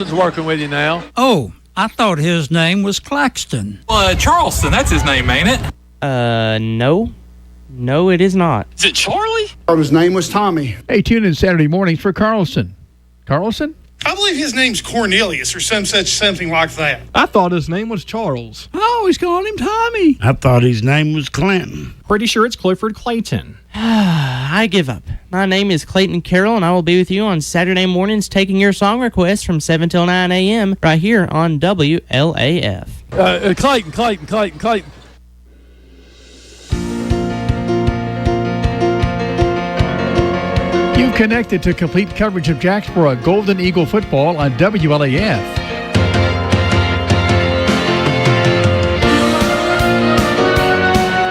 Working with you now. Oh, I thought his name was Claxton. Charleston, that's his name, ain't it? No. No, it is not. Is it Charlie? His name was Tommy. Hey, tune in Saturday mornings for Carlson. Carlson? I believe his name's Cornelius or something like that. I thought his name was Charles. I always called him Tommy. I thought his name was Clinton. Pretty sure it's Clifford Clayton. I give up. My name is Clayton Carroll, and I will be with you on Saturday mornings taking your song requests from 7 till 9 a.m. right here on WLAF. Clayton. You've connected to complete coverage of Jacksboro Golden Eagle football on WLAF.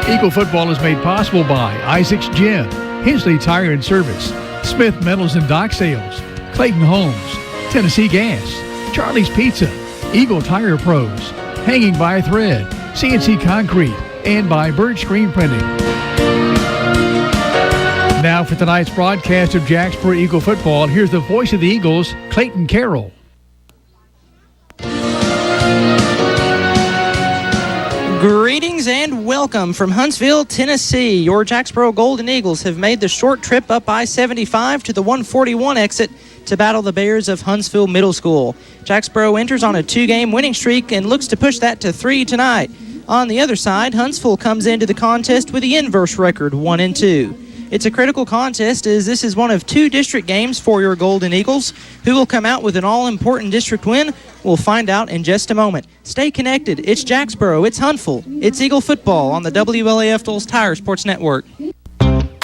Eagle football is made possible by Isaac's Gym, Hensley Tire and Service, Smith Metals and Dock Sales, Clayton Homes, Tennessee Gas, Charlie's Pizza, Eagle Tire Pros, Hanging by a Thread, CNC Concrete, and by Bird Screen Printing. Now for tonight's broadcast of Jacksboro Eagle football, here's the voice of the Eagles, Clayton Carroll. Greetings and welcome from Huntsville, Tennessee. Your Jacksboro Golden Eagles have made the short trip up I-75 to the 141 exit to battle the Bears of Huntsville Middle School. Jacksboro enters on a 2-game winning streak and looks to push that to 3 tonight. On the other side, Huntsville comes into the contest with the inverse record, 1-2. It's a critical contest as this is one of 2 district games for your Golden Eagles. Who will come out with an all-important district win? We'll find out in just a moment. Stay connected. It's Jacksboro. It's Huntsville. It's Eagle football on the WLAF Dulles Tire Sports Network.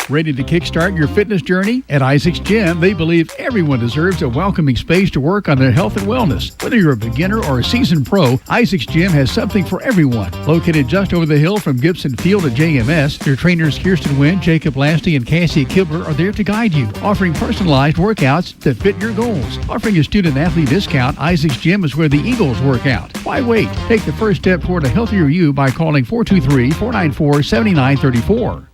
Ready to kickstart your fitness journey? At Isaac's Gym, they believe everyone deserves a welcoming space to work on their health and wellness. Whether you're a beginner or a seasoned pro, Isaac's Gym has something for everyone. Located just over the hill from Gibson Field at JMS, their trainers Kirsten Wynn, Jacob Lasty, and Cassie Kibler are there to guide you, offering personalized workouts that fit your goals. Offering a student-athlete discount, Isaac's Gym is where the Eagles work out. Why wait? Take the first step toward a healthier you by calling 423-494-7934.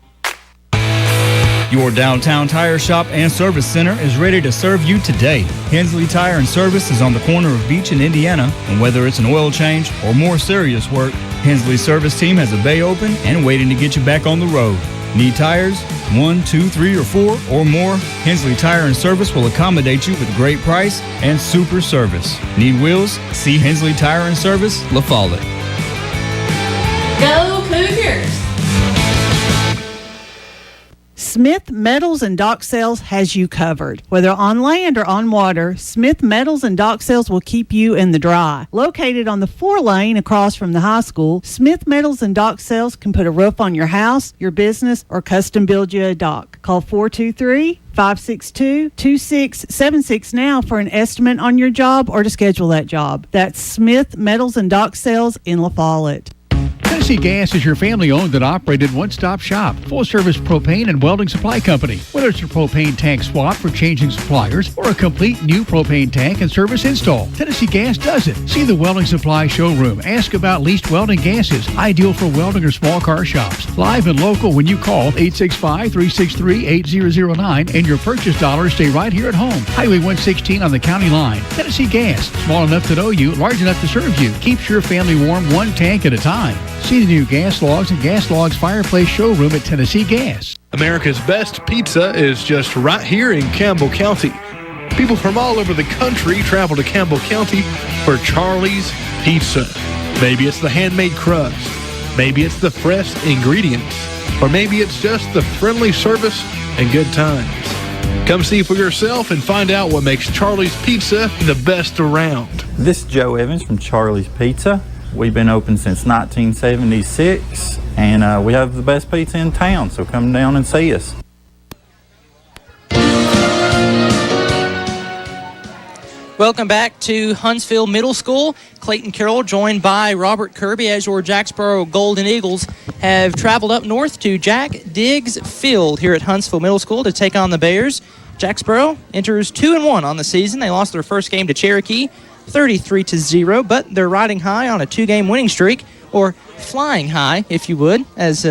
Your downtown tire shop and service center is ready to serve you today. Hensley Tire and Service is on the corner of Beach and Indiana, and whether it's an oil change or more serious work, Hensley's service team has a bay open and waiting to get you back on the road. Need tires? 1, 2, 3, or 4 or more? Hensley Tire and Service will accommodate you with a great price and super service. Need wheels? See Hensley Tire and Service, La Follette. Go Cougars! Smith Metals and Dock Sales has you covered. Whether on land or on water, Smith Metals and Dock Sales will keep you in the dry. Located on the 4-lane across from the high school, Smith Metals and Dock Sales can put a roof on your house, your business, or custom build you a dock. Call 423-562-2676 now for an estimate on your job or to schedule that job. That's Smith Metals and Dock Sales in La Follette. Tennessee Gas is your family-owned and operated one-stop shop, full-service propane and welding supply company. Whether it's a propane tank swap for changing suppliers or a complete new propane tank and service install, Tennessee Gas does it. See the welding supply showroom. Ask about leased welding gases, ideal for welding or small car shops. Live and local when you call 865-363-8009, and your purchase dollars stay right here at home. Highway 116 on the county line. Tennessee Gas, small enough to know you, large enough to serve you. Keeps your family warm one tank at a time. See the new Gas Logs and Gas Logs Fireplace showroom at Tennessee Gas. America's best pizza is just right here in Campbell County. People from all over the country travel to Campbell County for Charlie's Pizza. Maybe it's the handmade crust. Maybe it's the fresh ingredients. Or maybe it's just the friendly service and good times. Come see for yourself and find out what makes Charlie's Pizza the best around. This is Joe Evans from Charlie's Pizza. We've been open since 1976, and we have the best pizza in town, so come down and see us. Welcome back to Huntsville Middle School. Clayton Carroll joined by Robert Kirby as your Jacksboro Golden Eagles have traveled up north to Jack Diggs Field here at Huntsville Middle School to take on the Bears. Jacksboro enters 2-1 on the season. They lost their first game to Cherokee, 33-0, but they're riding high on a 2-game winning streak, or flying high, if you would, as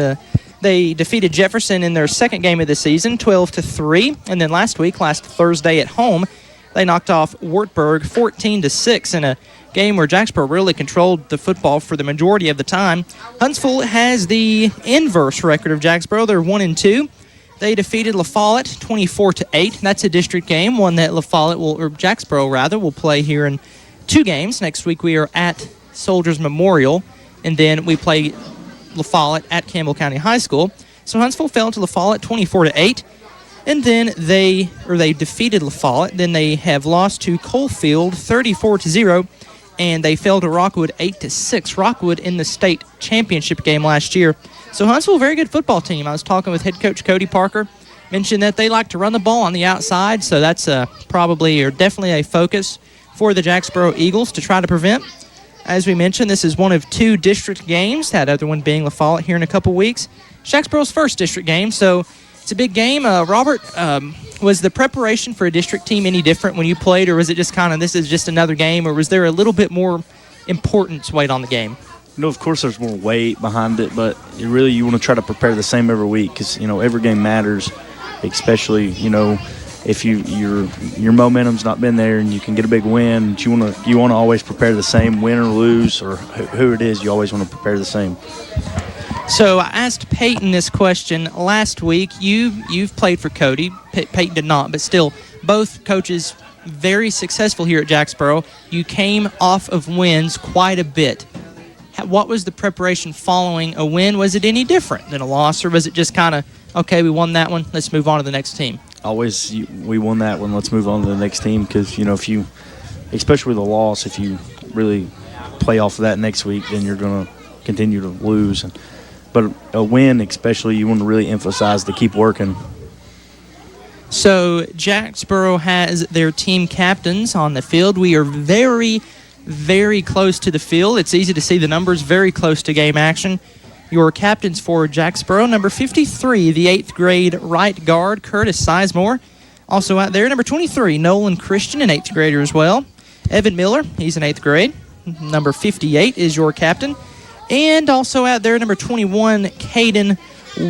they defeated Jefferson in their second game of the season, 12-3, and then last Thursday at home, They knocked off Wartburg 14-6 in a game where Jacksboro really controlled the football for the majority of the time. Huntsville has the inverse record of Jacksboro. They're 1-2. They defeated La Follette 24-8. That's a district game, one that Jacksboro will play here in 2 games. Next week we are at Soldiers Memorial, and then we play La Follette at Campbell County High School. So Huntsville fell to La Follette 24-8. And then they defeated La Follette. Then they have lost to Coalfield 34-0, and they fell to Rockwood 8-6. Rockwood in the state championship game last year. So Huntsville, very good football team. I was talking with head coach Cody Parker, mentioned that they like to run the ball on the outside, so that's definitely a focus for the Jacksboro Eagles to try to prevent. As we mentioned, this is one of 2 district games, that other one being La Follette here in a couple weeks. Jacksboro's first district game, so it's a big game. Robert, was the preparation for a district team any different when you played, or was it just kind of this is just another game, or was there a little bit more importance weight on the game? Of course there's more weight behind it, but you want to try to prepare the same every week because, every game matters, especially, if your momentum's not been there and you can get a big win, you want to always prepare the same, win or lose, or who it is, you always want to prepare the same. So I asked Peyton this question last week. You've played for Cody. Peyton did not, but still, both coaches very successful here at Jacksboro. You came off of wins quite a bit. What was the preparation following a win? Was it any different than a loss, or was it just kind of, okay, we won that one, let's move on to the next team? Always, we won that one, let's move on to the next team, because, if you, especially with a loss, if you really play off of that next week, then you're going to continue to lose. But a win, especially, you want to really emphasize to keep working. So Jacksboro has their team captains on the field. We are very, very close to the field. It's easy to see the numbers, very close to game action. Your captains for Jacksboro, number 53, the 8th grade right guard, Curtis Sizemore. Also out there, number 23, Nolan Christian, an 8th grader as well. Evan Miller, he's in 8th grade. Number 58 is your captain. And also out there, number 21, Caden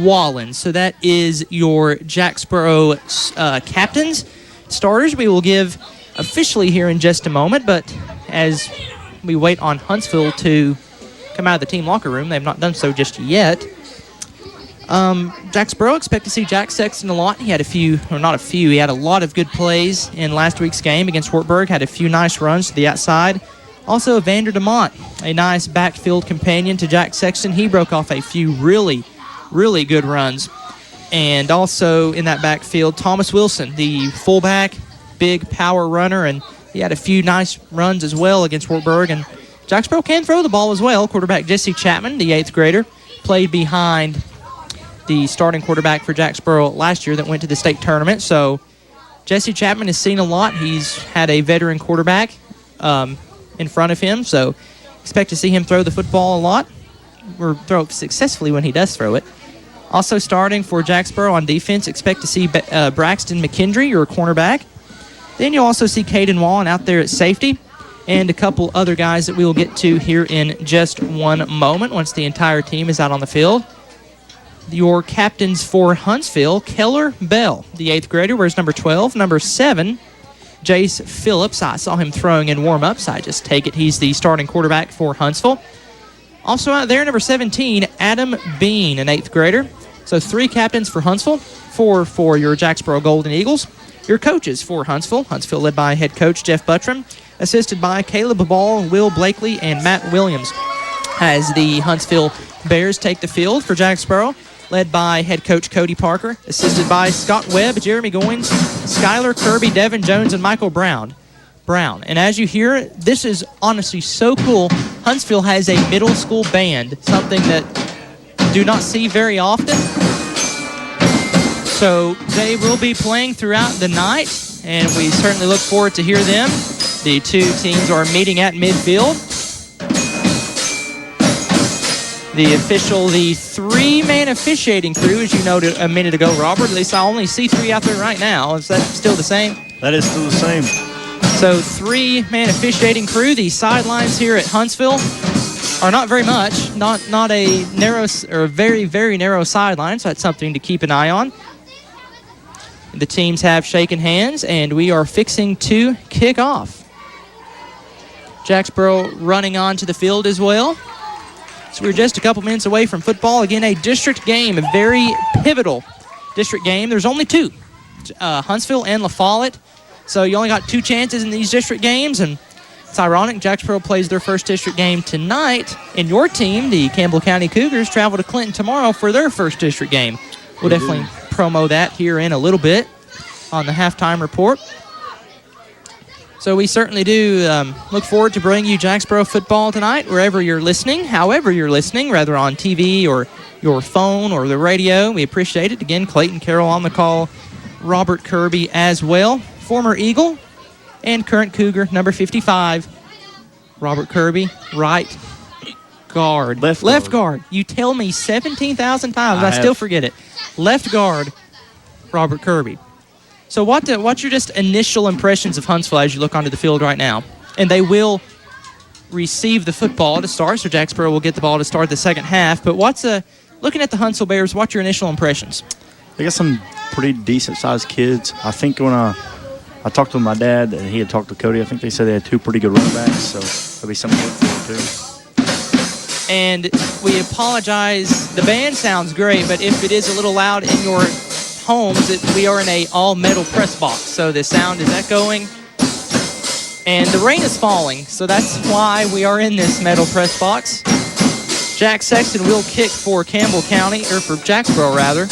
Wallen. So that is your Jacksboro captains. Starters we will give officially here in just a moment, but as we wait on Huntsville to come out of the team locker room, they've not done so just yet. Jacksboro, expect to see Jack Sexton a lot. He had he had a lot of good plays in last week's game against Wartburg, had a few nice runs to the outside. Also, Evander DeMont, a nice backfield companion to Jack Sexton. He broke off a few really, really good runs. And also in that backfield, Thomas Wilson, the fullback, big power runner, and he had a few nice runs as well against Wartburg. And Jacksboro can throw the ball as well. Quarterback Jesse Chapman, the 8th grader, played behind the starting quarterback for Jacksboro last year that went to the state tournament. So Jesse Chapman has seen a lot. He's had a veteran quarterback in front of him, so expect to see him throw the football a lot, or throw it successfully when he does throw it. Also starting for Jacksboro on defense, expect to see Braxton McKendry, your cornerback. Then you'll also see Caden Wallen out there at safety, and a couple other guys that we will get to here in just one moment once the entire team is out on the field. Your captains for Huntsville, Keller Bell, the 8th grader, wears number 12. Number 7, Jace Phillips. I saw him throwing in warm-ups. I just take it he's the starting quarterback for Huntsville. Also out there, number 17, Adam Bean, an 8th grader. So 3 captains for Huntsville, 4 for your Jacksboro Golden Eagles. Your coaches for Huntsville led by head coach Jeff Buttram, assisted by Caleb Ball, Will Blakely, and Matt Williams. As the Huntsville Bears take the field for Jacksboro, led by head coach Cody Parker, assisted by Scott Webb, Jeremy Goins, Skylar Kirby, Devin Jones, and Michael Brown. And as you hear, this is honestly so cool. Huntsville has a middle school band, something that do not see very often. So they will be playing throughout the night, and we certainly look forward to hear them. The 2 teams are meeting at midfield. The 3-man officiating crew, as you noted a minute ago, Robert. At least I only see 3 out there right now. Is that still the same? That is still the same. So 3-man officiating crew. The sidelines here at Huntsville are not very much. Not a narrow or very, very narrow sideline, so that's something to keep an eye on. The teams have shaken hands, and we are fixing to kick off. Jacksboro running onto the field as well. So we're just a couple minutes away from football. Again, a district game, a very pivotal district game. There's only two, Huntsville and La Follette. So you only got two chances in these district games, and it's ironic Jacksboro plays their first district game tonight, and your team, the Campbell County Cougars, travel to Clinton tomorrow for their first district game. We'll definitely promo that here in a little bit on the halftime report. So we certainly do look forward to bringing you Jacksboro football tonight, wherever you're listening, however you're listening, whether on TV or your phone or the radio. We appreciate it. Again, Clayton Carroll on the call, Robert Kirby as well, former Eagle and current Cougar, number 55, Robert Kirby, right guard. Left guard. You tell me 17,000 times, I still forget it. Left guard, Robert Kirby. So what's your just initial impressions of Huntsville as you look onto the field right now? And they will receive the football to start, so Jacksboro will get the ball to start the second half. But looking at the Huntsville Bears, what's your initial impressions? They got some pretty decent-sized kids. I think when I talked to my dad and he had talked to Cody, I think they said they had two pretty good running backs, so there'll be something to look forward to. And we apologize. The band sounds great, but if it is a little loud in your homes, we are in a all-metal press box, so the sound is echoing. And the rain is falling, so that's why we are in this metal press box. Jack Sexton will kick for Campbell County, or for Jacksboro, rather.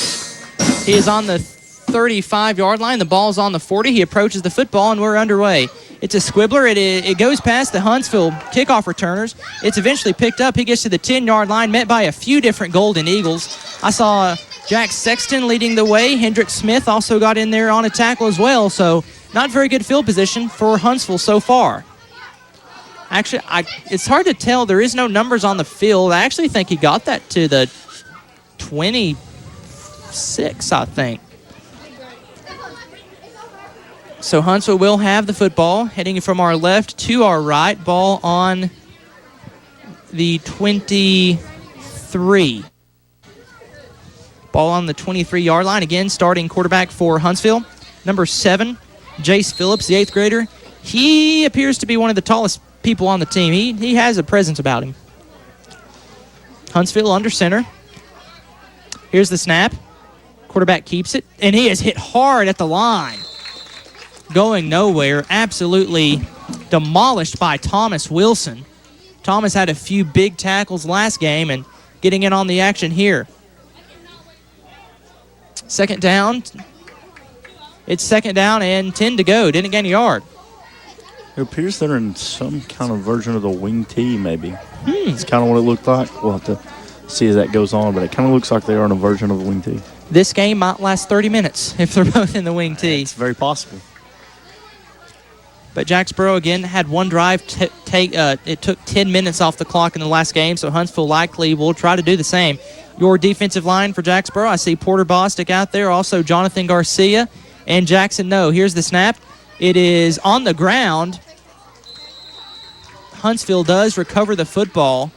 He is on the 35-yard line. The ball's on the 40. He approaches the football, and we're underway. It's a squibbler. It goes past the Huntsville kickoff returners. It's eventually picked up. He gets to the 10-yard line, met by a few different Golden Eagles. I saw Jack Sexton leading the way. Hendrick Smith also got in there on a tackle as well, so not very good field position for Huntsville so far. Actually, it's hard to tell. There is no numbers on the field. I actually think he got that to the 26, I think. So Huntsville will have the football, heading from our left to our right. Ball on the 23. Ball on the 23-yard line. Again, starting quarterback for Huntsville, number 7, Jace Phillips, the 8th grader. He appears to be one of the tallest people on the team. He has a presence about him. Huntsville under center. Here's the snap. Quarterback keeps it, and he is hit hard at the line. Going nowhere, absolutely demolished by Thomas Wilson. Thomas had a few big tackles last game and getting in on the action here. Second down. It's second down and 10 to go. Didn't gain a yard. It appears they're in some kind of version of the wing tee, maybe. It's kind of what it looked like. We'll have to see as that goes on, but it kind of looks like they are in a version of the wing tee. This game might last 30 minutes if they're both in the wing tee. It's very possible. But Jacksboro, again, had one drive. It took 10 minutes off the clock in the last game, so Huntsville likely will try to do the same. Your defensive line for Jacksboro, I see Porter Bostic out there, also Jonathan Garcia and Jackson No. Here's the snap. It is on the ground. Huntsville does recover the football,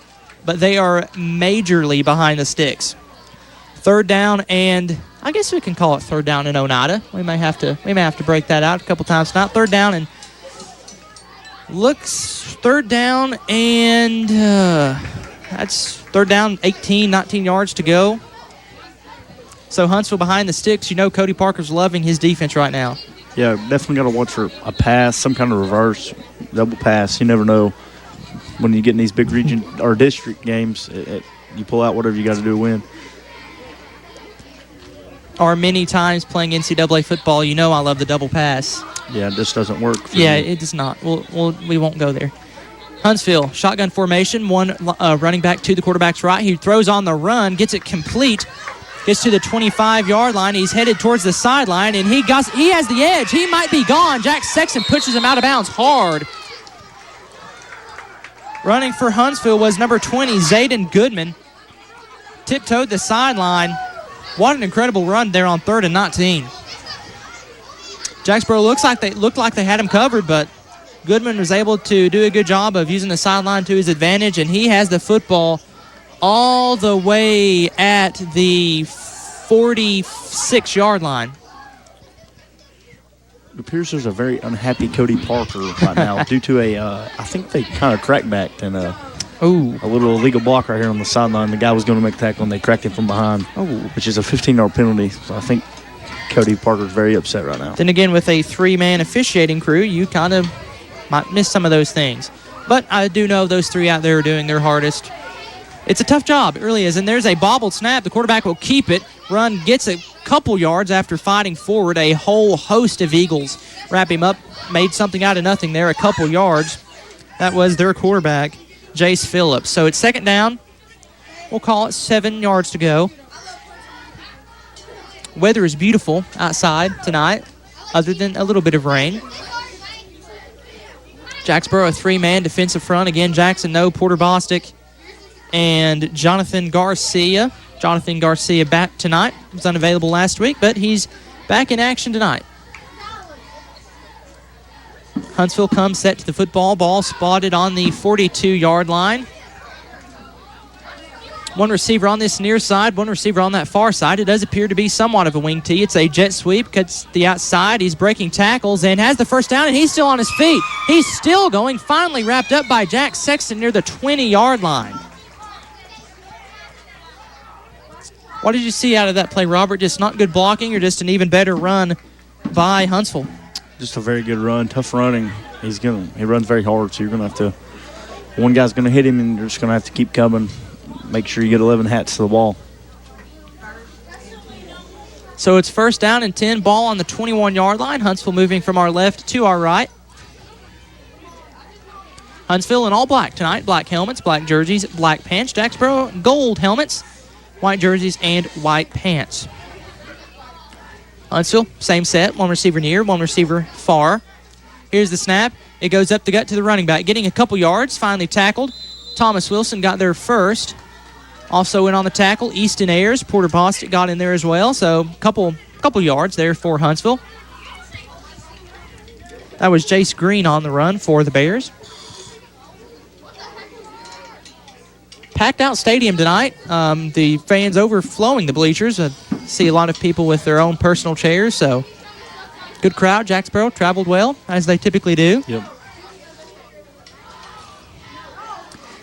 but they are majorly behind the sticks. Third down, and I guess we can call it third down in Oneida. We may have to break that out a couple times. Not third down, and looks third down, and that's third down, 18, 19 yards to go. So Huntsville behind the sticks. You know Cody Parker's loving his defense right now. Yeah, definitely got to watch for a pass, some kind of reverse, double pass. You never know when you get in these big region or district games. You pull out whatever you got to do to win. Or many times playing NCAA football, you know I love the double pass. Yeah, it just doesn't work. Yeah, it does not. We won't go there. Huntsville, shotgun formation, one running back to the quarterback's right. He throws on the run, gets it complete, gets to the 25-yard line. He's headed towards the sideline, and he has the edge. He might be gone. Jack Sexton pushes him out of bounds hard. Running for Huntsville was number 20, Zayden Goodman. Tiptoed the sideline. What an incredible run there on 3rd and 19. Jacksboro looked like they had him covered, but Goodman was able to do a good job of using the sideline to his advantage, and he has the football all the way at the 46-yard line. It appears there's a very unhappy Cody Parker right now due to I think they kind of crackbacked and a little illegal block right here on the sideline. The guy was going to make a tackle and they cracked him from behind, which is a 15-yard penalty. So I think Cody Parker's very upset right now. Then again, with a 3-man officiating crew, you kind of might miss some of those things. But I do know those 3 out there are doing their hardest. It's a tough job, it really is. And there's a bobbled snap. The quarterback will keep it. Run gets a couple yards after fighting forward. A whole host of Eagles wrap him up. Made something out of nothing there, a couple yards. That was their quarterback, Jace Phillips. So it's second down. We'll call it 7 yards to go. Weather is beautiful outside tonight, other than a little bit of rain. Jacksboro, a 3-man defensive front. Again, Jackson, no, Porter Bostic, and Jonathan Garcia. Jonathan Garcia back tonight. He was unavailable last week, but he's back in action tonight. Huntsville comes set to the football. Ball spotted on the 42-yard line. One receiver on this near side, one receiver on that far side. It does appear to be somewhat of a wing tee. It's a jet sweep, cuts the outside. He's breaking tackles and has the first down, and he's still on his feet. He's still going, finally wrapped up by Jack Sexton near the 20-yard line. What did you see out of that play, Robert? Just not good blocking or just an even better run by Huntsville? Just a very good run, tough running. He runs very hard, so you're going to have to, one guy's going to hit him, and you're just going to have to keep coming. Make sure you get 11 hats to the ball. So it's first down and 10, ball on the 21-yard line. Huntsville moving from our left to our right. Huntsville in all black tonight. Black helmets, black jerseys, black pants. Jacksboro, gold helmets, white jerseys, and white pants. Huntsville, same set. One receiver near, one receiver far. Here's the snap. It goes up the gut to the running back. Getting a couple yards, finally tackled. Thomas Wilson got there first. Also in on the tackle, Easton Ayers. Porter Bostic got in there as well. So couple yards there for Huntsville. That was Jace Green on the run for the Bears. Packed out stadium tonight. The fans overflowing the bleachers. I see a lot of people with their own personal chairs. So good crowd. Jacksboro traveled well, as they typically do. Yep.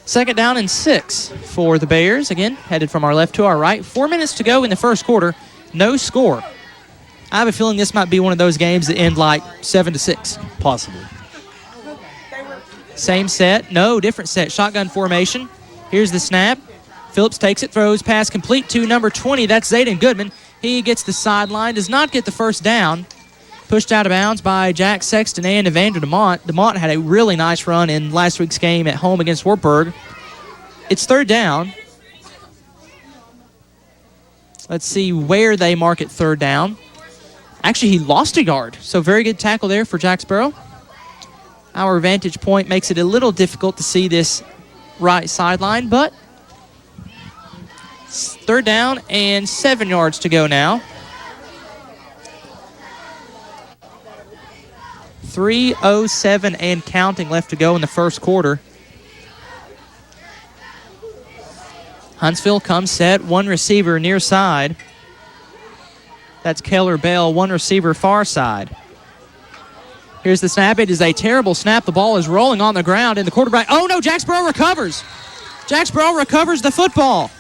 Second down and 6 for the Bears. Again, headed from our left to our right. 4 minutes to go in the first quarter. No score. I have a feeling this might be one of those games that end like 7-6. Possibly. Same set. No, different set. Shotgun formation. Here's the snap. Phillips takes it, throws, pass complete to number 20. That's Zayden Goodman. He gets the sideline, does not get the first down. Pushed out of bounds by Jack Sexton and Evander DeMont. DeMont had a really nice run in last week's game at home against Wartburg. It's third down. Let's see where they mark it third down. Actually, he lost a yard, so very good tackle there for Jacksboro. Our vantage point makes it a little difficult to see this right sideline, but third down and 7 yards to go now. 3:07 and counting left to go in the first quarter. Huntsville comes set, one receiver near side. That's Keller Bell, one receiver far side. Here's the snap. It is a terrible snap. The ball is rolling on the ground, and the quarterback, oh no, Jacksboro recovers. Jacksboro recovers the football.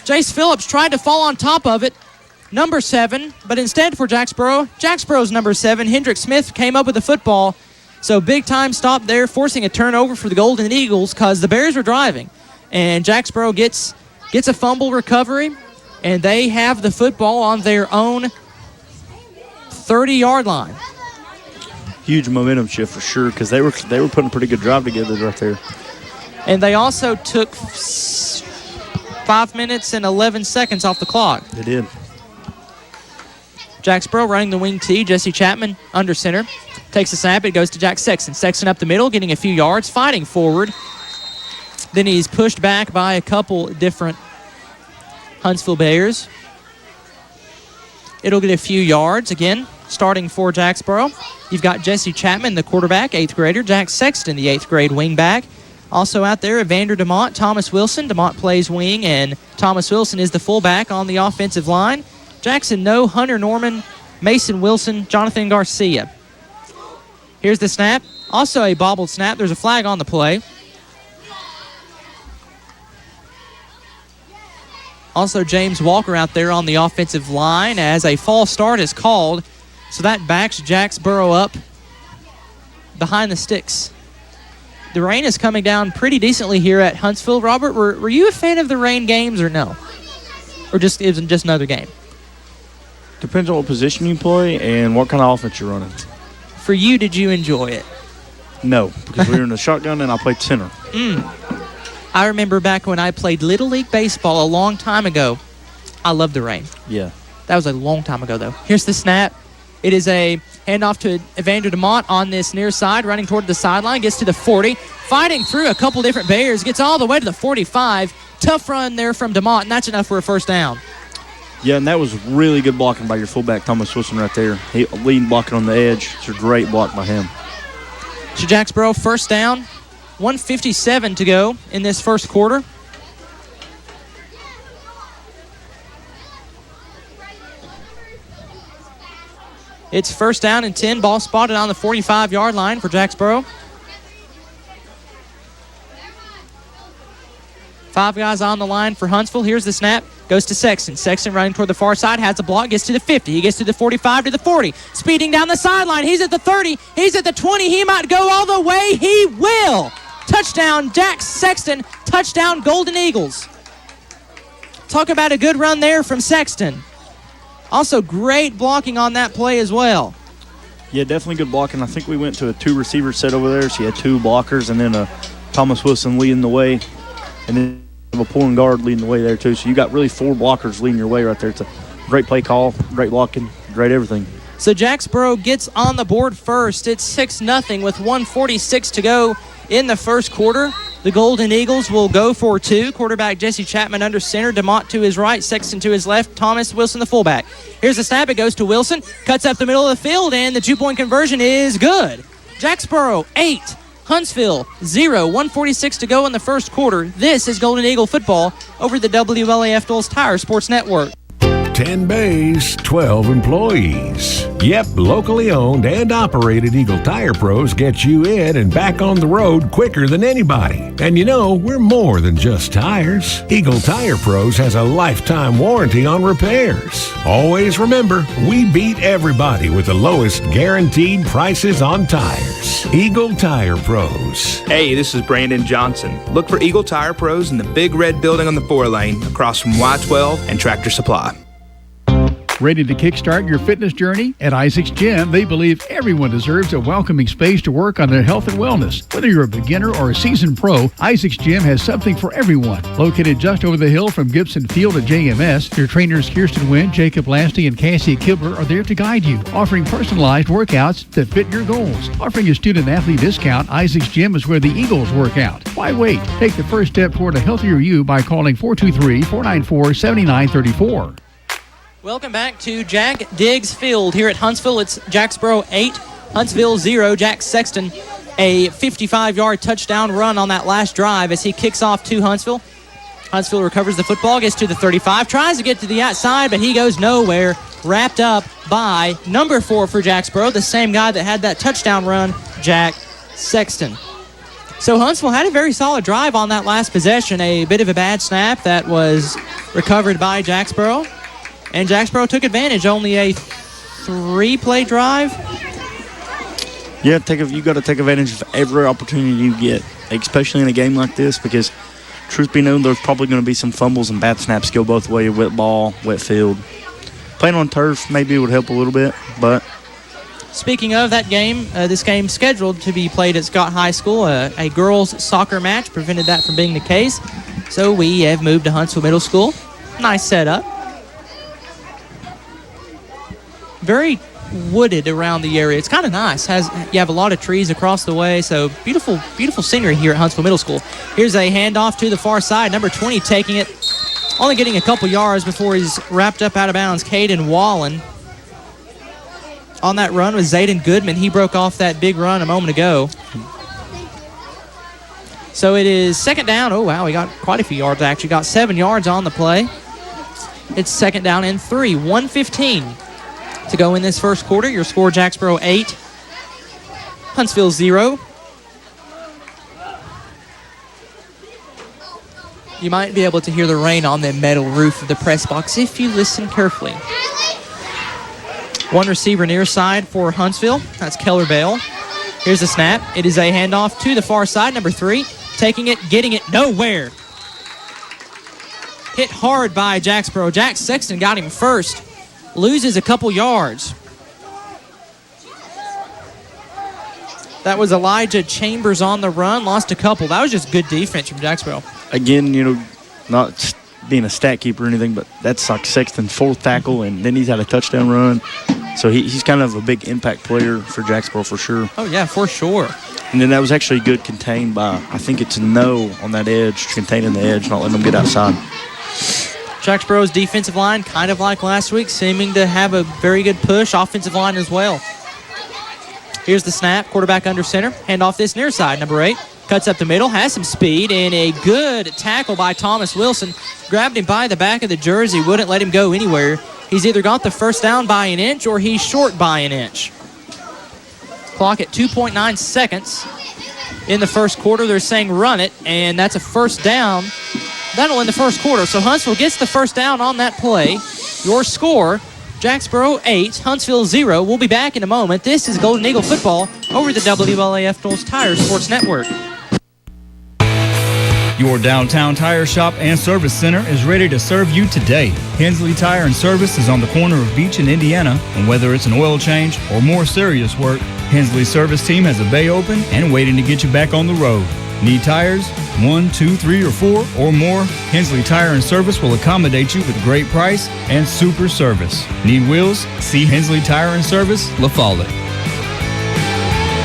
Jace Phillips tried to fall on top of it. Number 7, but instead for Jacksboro's number 7, Hendrick Smith came up with the football. So big time stop there, forcing a turnover for the Golden Eagles because the Bears were driving. And Jacksboro gets a fumble recovery, and they have the football on their own 30-yard line. Huge momentum shift for sure because they were putting a pretty good drive together right there. And they also took 5 minutes and 11 seconds off the clock. They did. Jacksboro running the wing tee. Jesse Chapman under center. Takes the snap. It goes to Jack Sexton. Sexton up the middle, getting a few yards, fighting forward. Then he's pushed back by a couple different Huntsville Bears. It'll get a few yards. Again, starting for Jacksboro, you've got Jesse Chapman, the quarterback, 8th grader. Jack Sexton, the 8th grade wingback. Also out there, Evander DeMont, Thomas Wilson. DeMont plays wing, and Thomas Wilson is the fullback on the offensive line. Jackson, no. Hunter Norman, Mason Wilson, Jonathan Garcia. Here's the snap. Also a bobbled snap. There's a flag on the play. Also, James Walker out there on the offensive line as a false start is called. So that backs Jacksboro up behind the sticks. The rain is coming down pretty decently here at Huntsville. Robert, were you a fan of the rain games or no? Or just it was just another game? Depends on what position you play and what kind of offense you're running. For you, did you enjoy it? No, because we were in the shotgun and I played center. I remember back when I played Little League Baseball a long time ago. I loved the rain. Yeah. That was a long time ago, though. Here's the snap. It is a handoff to Evander DeMont on this near side, running toward the sideline, gets to the 40, fighting through a couple different barriers, gets all the way to the 45. Tough run there from DeMont, and that's enough for a first down. Yeah, and that was really good blocking by your fullback, Thomas Wilson, right there. He leading blocking on the edge. It's a great block by him. So Jacksboro, first down, 1:57 to go in this first quarter. It's first down and 10. Ball spotted on the 45-yard line for Jacksboro. 5 guys on the line for Huntsville. Here's the snap. Goes to Sexton. Sexton running toward the far side. Has a block. Gets to the 50. He gets to the 45 to the 40. Speeding down the sideline. He's at the 30. He's at the 20. He might go all the way. He will. Touchdown, Jack Sexton. Touchdown, Golden Eagles. Talk about a good run there from Sexton. Also, great blocking on that play as well. Yeah, definitely good blocking. I think we went to a 2-receiver set over there, so you had 2 blockers, and then Thomas Wilson leading the way, and then a pulling guard leading the way there too. So you got really 4 blockers leading your way right there. It's a great play call, great blocking, great everything. So Jacksboro gets on the board first. It's 6-0 with 1:46 to go in the first quarter. The Golden Eagles will go for 2. Quarterback Jesse Chapman under center. DeMont to his right. Sexton to his left. Thomas Wilson the fullback. Here's the snap. It goes to Wilson. Cuts up the middle of the field, and the 2-point conversion is good. Jacksboro 8, Huntsville 0. 1:46 to go in the first quarter. This is Golden Eagle football over the WLAF Dulles Tire Sports Network. 10 bays, 12 employees. Yep, locally owned and operated Eagle Tire Pros get you in and back on the road quicker than anybody. And you know, we're more than just tires. Eagle Tire Pros has a lifetime warranty on repairs. Always remember, we beat everybody with the lowest guaranteed prices on tires. Eagle Tire Pros. Hey, this is Brandon Johnson. Look for Eagle Tire Pros in the big red building on the 4-lane across from Y12 and Tractor Supply. Ready to kickstart your fitness journey? At Isaac's Gym, they believe everyone deserves a welcoming space to work on their health and wellness. Whether you're a beginner or a seasoned pro, Isaac's Gym has something for everyone. Located just over the hill from Gibson Field at JMS, your trainers Kirsten Wynn, Jacob Lasty, and Cassie Kibler are there to guide you, offering personalized workouts that fit your goals. Offering a student-athlete discount, Isaac's Gym is where the Eagles work out. Why wait? Take the first step toward a healthier you by calling 423-494-7934. Welcome back to Jack Diggs Field here at Huntsville. It's Jacksboro 8, Huntsville 0. Jack Sexton, a 55-yard touchdown run on that last drive as he kicks off to Huntsville. Huntsville recovers the football, gets to the 35, tries to get to the outside, but he goes nowhere. Wrapped up by number 4 for Jacksboro, the same guy that had that touchdown run, Jack Sexton. So Huntsville had a very solid drive on that last possession. A bit of a bad snap that was recovered by Jacksboro. And Jacksboro took advantage. Only a 3-play drive. Yeah, you got to take advantage of every opportunity you get, especially in a game like this, because truth be known, there's probably going to be some fumbles and bad snaps go both ways, wet ball, wet field. Playing on turf maybe would help a little bit, but... Speaking of that game, this game scheduled to be played at Scott High School. A girls' soccer match prevented that from being the case. So we have moved to Huntsville Middle School. Nice setup. Very wooded around the area. It's kind of nice. You have a lot of trees across the way, so beautiful scenery here at Huntsville Middle School. Here's a handoff to the far side. Number 20 taking it, only getting a couple yards before he's wrapped up out of bounds. Caden Wallen on that run was Zayden Goodman. He broke off that big run a moment ago. So it is second down. Oh, wow, he got quite a few yards, actually. Got 7 yards on the play. It's second down and 3. 1:15 to go in this first quarter. Your score, Jacksboro 8, Huntsville 0. You might be able to hear the rain on the metal roof of the press box if you listen carefully. One receiver near side for Huntsville. That's Keller Bell. Here's the snap. It is a handoff to the far side. Number 3, taking it, getting it nowhere. Hit hard by Jacksboro. Jack Sexton got him first. Loses a couple yards. That was Elijah Chambers on the run. Lost a couple. That was just good defense from Jacksboro. Again, not being a stat keeper or anything, but that's like Sexton's 4th tackle, and then he's had a touchdown run. So he's kind of a big impact player for Jacksboro for sure. Oh, yeah, for sure. And then that was actually good contained by, I think it's No on that edge, containing the edge, not letting them get outside. Jacksboro's defensive line, kind of like last week, seeming to have a very good push. Offensive line as well. Here's the snap. Quarterback under center. Hand off this near side. Number 8 cuts up the middle, has some speed, and a good tackle by Thomas Wilson. Grabbed him by the back of the jersey, wouldn't let him go anywhere. He's either got the first down by an inch or he's short by an inch. Clock at 2.9 seconds in the first quarter. They're saying run it, and that's a first down. That'll end the first quarter. So Huntsville gets the first down on that play. Your score, Jacksboro 8, Huntsville 0. We'll be back in a moment. This is Golden Eagle football over the WLAF Knowles Tire Sports Network. Your downtown tire shop and service center is ready to serve you today. Hensley Tire and Service is on the corner of Beach and Indiana, and whether it's an oil change or more serious work, Hensley's service team has a bay open and waiting to get you back on the road. Need tires? 1, 2, 3, or 4 or more? Hensley Tire and Service will accommodate you with a great price and super service. Need wheels? See Hensley Tire and Service, La Follette.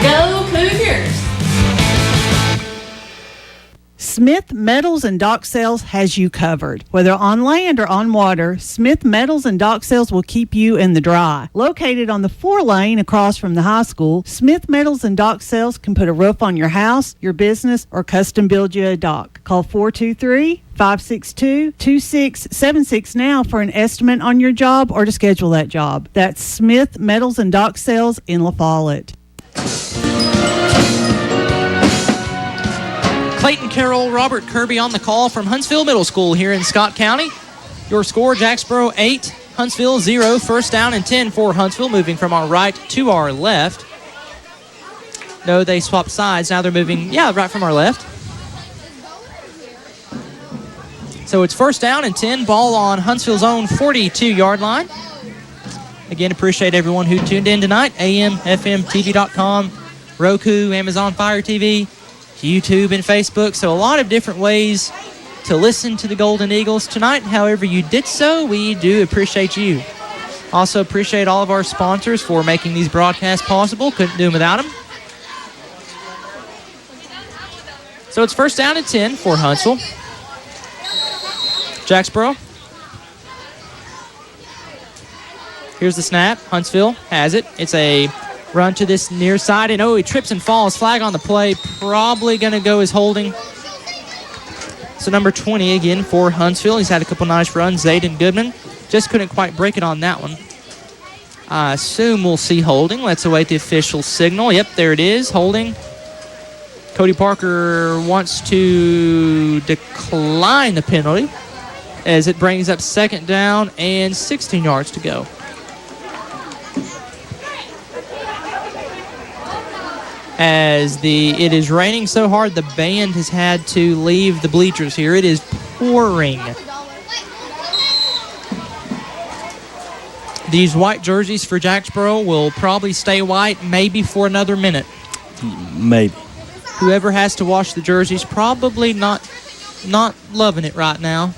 Go Cougars! Smith Metals and Dock Sales has you covered. Whether on land or on water, Smith Metals and Dock Sales will keep you in the dry. Located on the 4-lane across from the high school, Smith Metals and Dock Sales can put a roof on your house, your business, or custom build you a dock. Call 423-562-2676 now for an estimate on your job or to schedule that job. That's Smith Metals and Dock Sales in La Follette. Clayton Carroll, Robert Kirby on the call from Huntsville Middle School here in Scott County. Your score, Jacksboro 8, Huntsville 0. First down and 10 for Huntsville, moving from our right to our left. No, they swapped sides. Now they're moving, right from our left. So it's first down and 10, ball on Huntsville's own 42-yard line. Again, appreciate everyone who tuned in tonight. AMFMTV.com, Roku, Amazon Fire TV, YouTube and Facebook. So a lot of different ways to listen to the Golden Eagles tonight. However you did so, we do appreciate you. Also appreciate all of our sponsors for making these broadcasts possible. Couldn't do them without them. So it's first down and 10 for Huntsville. Jacksboro. Here's the snap. Huntsville has it. It's a run to this near side, and he trips and falls. Flag on the play. Probably going to go as holding. So number 20 again for Huntsville. He's had a couple nice runs. Zayden Goodman just couldn't quite break it on that one. I assume we'll see holding. Let's await the official signal. Yep, there it is. Holding. Cody Parker wants to decline the penalty as it brings up second down and 16 yards to go. As it is raining so hard, the band has had to leave the bleachers here. It is pouring. These white jerseys for Jacksboro will probably stay white maybe for another minute. Maybe. Whoever has to wash the jerseys probably not loving it right now.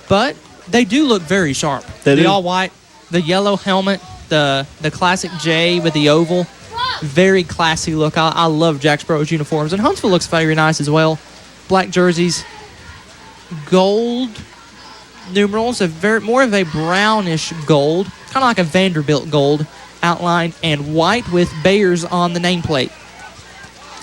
But they do look very sharp. The all white, the yellow helmet, the classic J with the oval. Very classy look. I love Jacksboro's uniforms. And Huntsville looks very nice as well. Black jerseys, gold numerals, more of a brownish gold, kind of like a Vanderbilt gold outline, and white with Bayers on the nameplate.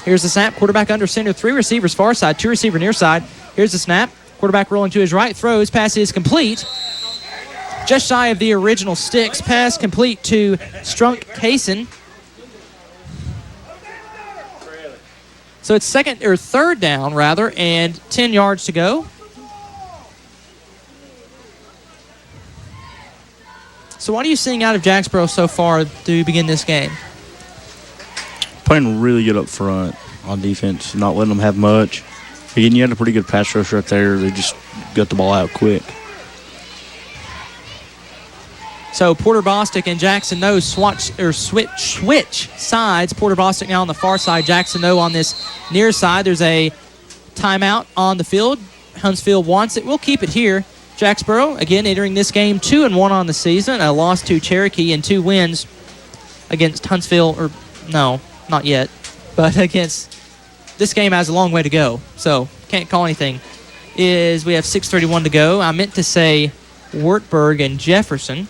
Here's the snap. Quarterback under center. 3 receivers far side, 2 receiver near side. Here's the snap. Quarterback rolling to his right, throws. Pass is complete just shy of the original sticks. Pass complete to Strunk Kaysen. So it's third down, rather, and 10 yards to go. So what are you seeing out of Jacksboro so far to begin this game? Playing really good up front on defense, not letting them have much. Again, you had a pretty good pass rush right there. They just got the ball out quick. So Porter Bostic and Jackson No switch sides. Porter Bostic now on the far side, Jackson No on this near side. There's a timeout on the field. Huntsville wants it. We'll keep it here. Jacksboro, again, entering this game 2-1 on the season. A loss to Cherokee and 2 wins against Huntsville. Or no, not yet. But against this game has a long way to go. So can't call anything. We have 6:31 to go. I meant to say Wartburg and Jefferson.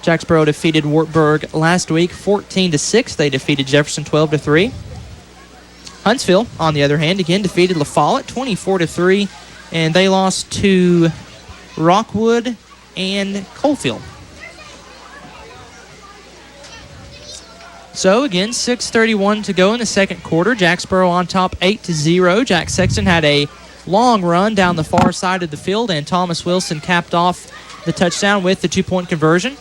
Jacksboro defeated Wartburg last week 14-6. They defeated Jefferson 12-3. Huntsville, on the other hand, again defeated La Follette 24-3, and they lost to Rockwood and Coalfield. So again, 6:31 to go in the second quarter. Jacksboro on top 8-0. Jack Sexton had a long run down the far side of the field, and Thomas Wilson capped off the touchdown with the 2-point conversion.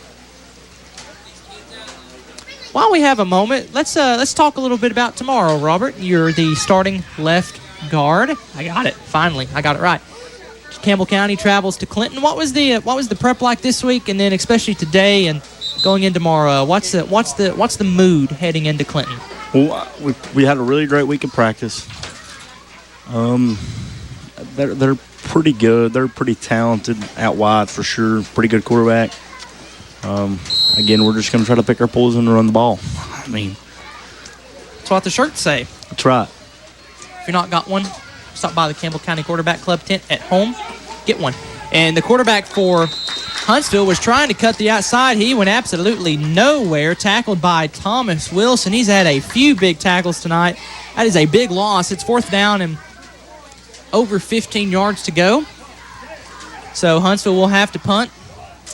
While we have a moment, let's talk a little bit about tomorrow, Robert. You're the starting left guard. I got it. Finally, I got it right. Campbell County travels to Clinton. What was the prep like this week, and then especially today and going in tomorrow? What's the mood heading into Clinton? Well, we had a really great week of practice. They're pretty good. They're pretty talented out wide for sure. Pretty good quarterback. Again, we're just going to try to pick our poison and run the ball. I mean, that's what the shirts say. That's right. If you're not got one, stop by the Campbell County Quarterback Club tent at home. Get one. And the quarterback for Huntsville was trying to cut the outside. He went absolutely nowhere. Tackled by Thomas Wilson. He's had a few big tackles tonight. That is a big loss. It's 4th down and over 15 yards to go. So Huntsville will have to punt.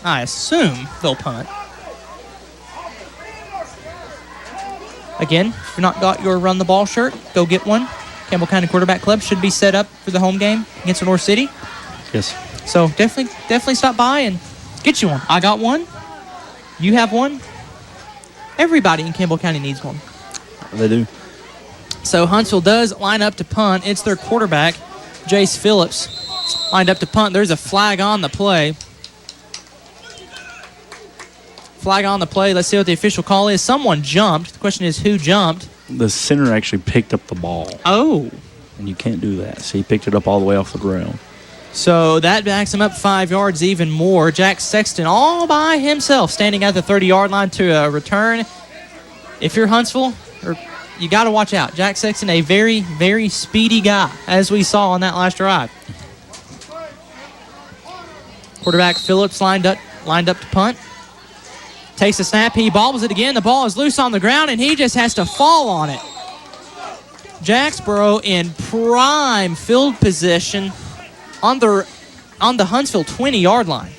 I assume they'll punt. Again, if you've not got your Run the Ball shirt, go get one. Campbell County Quarterback Club should be set up for the home game against North City. Yes. So definitely stop by and get you one. I got one. You have one. Everybody in Campbell County needs one. They do. So Huntsville does line up to punt. It's their quarterback, Jace Phillips, lined up to punt. There's a flag on the play. Flag on the play. Let's see what the official call is. Someone jumped. The question is who jumped. The center actually picked up the ball. Oh. And you can't do that. So he picked it up all the way off the ground. So that backs him up 5 yards even more. Jack Sexton all by himself standing at the 30-yard line to return. If you're Huntsville, you got to watch out. Jack Sexton, a very, very speedy guy, as we saw on that last drive. Quarterback Phillips lined up to punt. Takes a snap. He bobbles it again. The ball is loose on the ground, and he just has to fall on it. Jacksboro in prime field position on the Huntsville 20-yard line.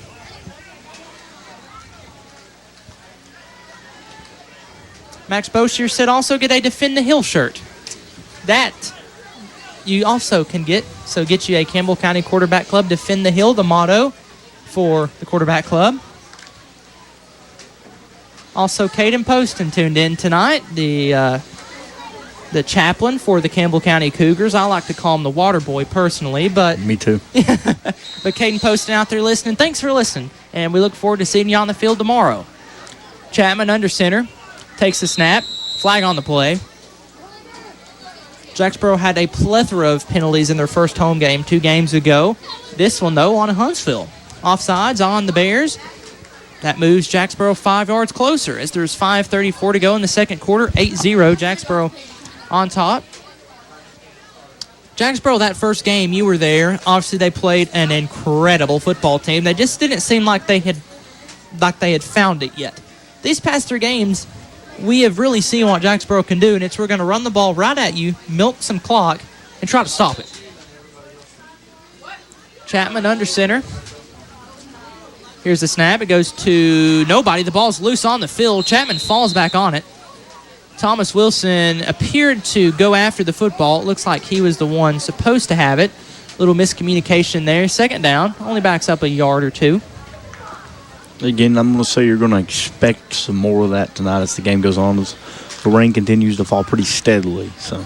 Max Boshier said also get a Defend the Hill shirt. That you also can get. So get you a Campbell County Quarterback Club Defend the Hill, the motto for the Quarterback Club. Also, Caden Poston tuned in tonight, the chaplain for the Campbell County Cougars. I like to call him the water boy personally, but me too. But Caden Poston out there listening, thanks for listening, and we look forward to seeing you on the field tomorrow. Chapman under center, takes the snap, flag on the play. Jacksboro had a plethora of penalties in their first home game 2 games ago. This one, though, on Huntsville. Offsides on the Bears. That moves Jacksboro 5 yards closer as there's 5:34 to go in the second quarter. 8-0, Jacksboro on top. Jacksboro, that first game, you were there. Obviously, they played an incredible football team. They just didn't seem like they had found it yet. These past 3 games, we have really seen what Jacksboro can do, and we're going to run the ball right at you, milk some clock, and try to stop it. Chapman under center. Here's the snap. It goes to nobody. The ball's loose on the field. Chapman falls back on it. Thomas Wilson appeared to go after the football. It looks like he was the one supposed to have it. Little miscommunication there. Second down. Only backs up a yard or two. Again, I'm going to say you're going to expect some more of that tonight as the game goes on. As the rain continues to fall pretty steadily. So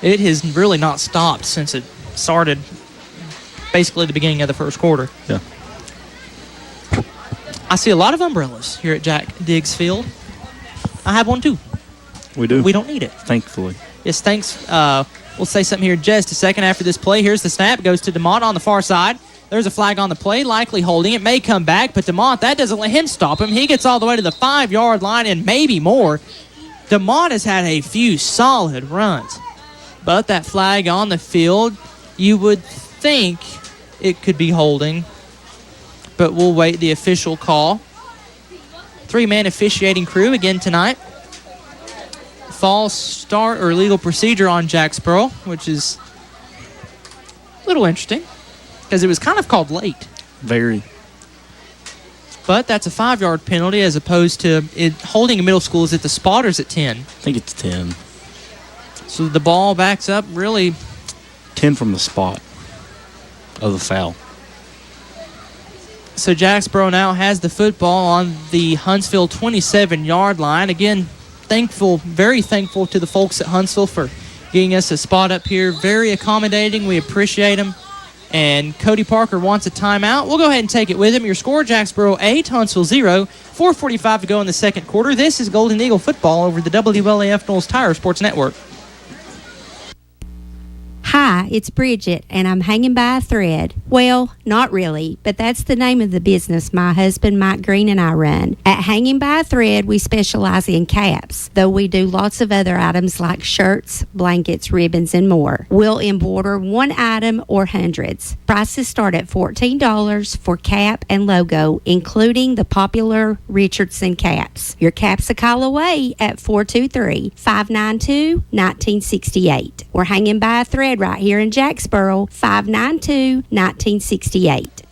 it has really not stopped since it started basically the beginning of the first quarter. Yeah. I see a lot of umbrellas here at Jack Diggs Field. I have one too. We do. We don't need it. Thankfully. Yes, thanks. We'll say something here in just a second after this play. Here's the snap. Goes to DeMont on the far side. There's a flag on the play, likely holding. It may come back, but DeMont, that doesn't let him stop him. He gets all the way to the 5-yard line and maybe more. DeMont has had a few solid runs. But that flag on the field, you would think it could be holding. But we'll wait the official call. 3-man officiating crew again tonight. False start or legal procedure on Jacksboro, which is a little interesting because it was kind of called late. Very. But that's a 5-yard penalty as opposed to it holding a middle school. Is it the spot or is it 10? I think it's 10. So the ball backs up really. 10 from the spot of the foul. So Jacksboro now has the football on the Huntsville 27-yard line. Again, very thankful to the folks at Huntsville for getting us a spot up here. Very accommodating. We appreciate them. And Cody Parker wants a timeout. We'll go ahead and take it with him. Your score, Jacksboro 8, Huntsville 0. 4:45 to go in the second quarter. This is Golden Eagle football over the WLAF Knowles Tire Sports Network. Hi, it's Bridget, and I'm hanging by a thread. Well, not really, but that's the name of the business my husband Mike Green and I run. At Hanging by a Thread, we specialize in caps, though we do lots of other items like shirts, blankets, ribbons, and more. We'll embroider one item or hundreds. Prices start at $14 for cap and logo, including the popular Richardson caps. Your cap's a call away at 423-592-1968. We're hanging by a thread right here in Jacksboro, 592-1968.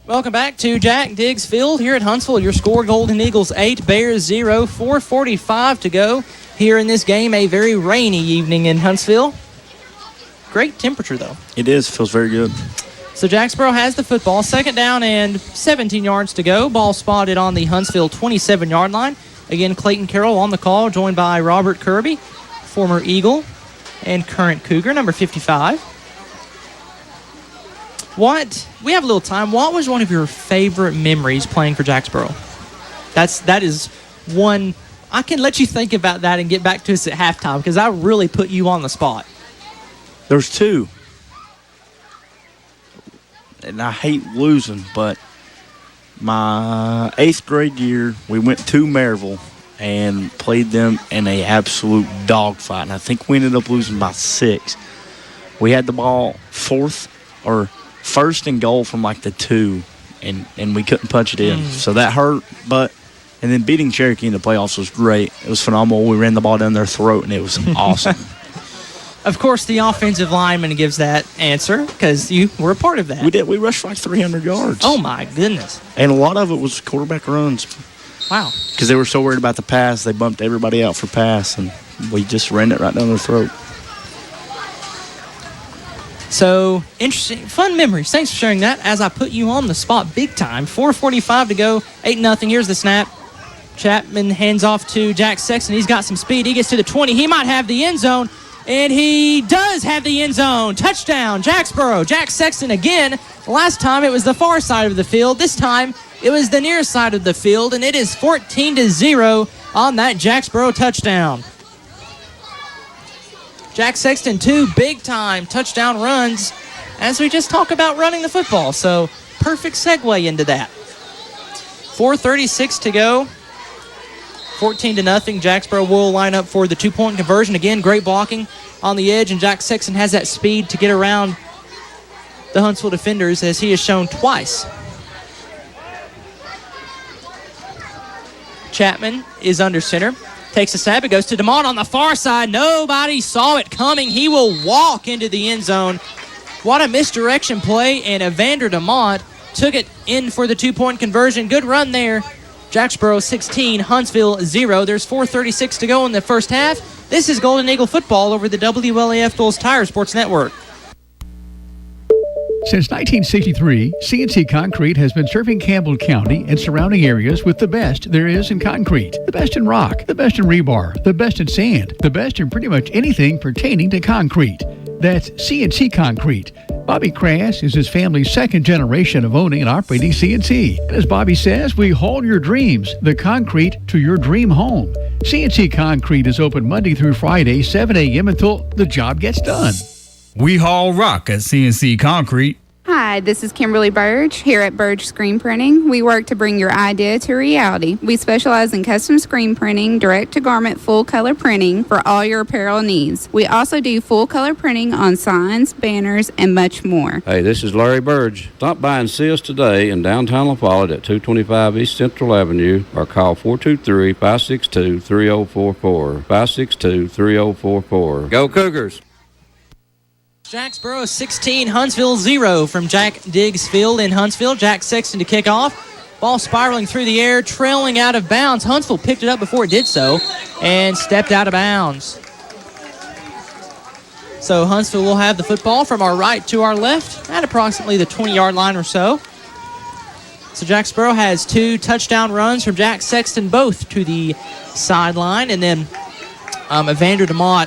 Welcome back to Jack Diggs Field here at Huntsville. Your score, Golden Eagles 8, Bears 0. 4:45 to go here in this game. A very rainy evening in Huntsville. Great temperature, though. It is. Feels very good. So Jacksboro has the football. Second down and 17 yards to go. Ball spotted on the Huntsville 27-yard line. Again, Clayton Carroll on the call, joined by Robert Kirby, former Eagle and current Cougar, number 55. We have a little time. What was one of your favorite memories playing for Jacksboro? That is one. I can let you think about that and get back to us at halftime because I really put you on the spot. There's two. And I hate losing, but my 8th grade year, we went to Maryville and played them in an absolute dogfight. And I think we ended up losing by 6. We had the ball first and goal from like the 2, and we couldn't punch it in. So that hurt, and then beating Cherokee in the playoffs was great. It was phenomenal. We ran the ball down their throat, and it was awesome. Of course, the offensive lineman gives that answer because you were a part of that. We did. We rushed for like 300 yards. Oh, my goodness. And a lot of it was quarterback runs. Wow. Because they were so worried about the pass, they bumped everybody out for pass, and we just ran it right down their throat. So, interesting, fun memories. Thanks for sharing that as I put you on the spot big time. 4:45 to go, 8-0. Here's the snap. Chapman hands off to Jack Sexton. He's got some speed. He gets to the 20. He might have the end zone, and he does have the end zone. Touchdown, Jacksboro. Jack Sexton again. Last time it was the far side of the field. This time it was the near side of the field, and it is 14-0 on that Jacksboro touchdown. Jack Sexton, 2 big-time touchdown runs as we just talk about running the football. So, perfect segue into that. 4:36 to go. 14-0. Jacksboro will line up for the 2-point conversion. Again, great blocking on the edge, and Jack Sexton has that speed to get around the Huntsville defenders as he has shown twice. Chapman is under center. Takes a snap. It goes to DeMont on the far side. Nobody saw it coming. He will walk into the end zone. What a misdirection play, and Evander DeMont took it in for the 2-point conversion. Good run there. Jacksboro 16, Huntsville 0. There's 4:36 to go in the first half. This is Golden Eagle football over the WLAF Doles Tire Sports Network. Since 1963, CNC Concrete has been serving Campbell County and surrounding areas with the best there is in concrete. The best in rock, the best in rebar, the best in sand, the best in pretty much anything pertaining to concrete. That's CNC Concrete. Bobby Crass is his family's second generation of owning and operating CNC. And as Bobby says, we haul your dreams, the concrete, to your dream home. CNC Concrete is open Monday through Friday, 7 a.m. until the job gets done. We haul rock at CNC Concrete. Hi, this is Kimberly Burge here at Burge Screen Printing. We work to bring your idea to reality. We specialize in custom screen printing, direct-to-garment full-color printing for all your apparel needs. We also do full-color printing on signs, banners, and much more. Hey, this is Larry Burge. Stop by and see us today in downtown La Follette at 225 East Central Avenue or call 423-562-3044. 562-3044. Go Cougars! Jacksboro 16, Huntsville 0 from Jack Diggs Field in Huntsville. Jack Sexton to kick off. Ball spiraling through the air, trailing out of bounds. Huntsville picked it up before it did so and stepped out of bounds. So Huntsville will have the football from our right to our left at approximately the 20-yard line or so. So Jacksboro has 2 touchdown runs from Jack Sexton, both to the sideline. And then Evander DeMott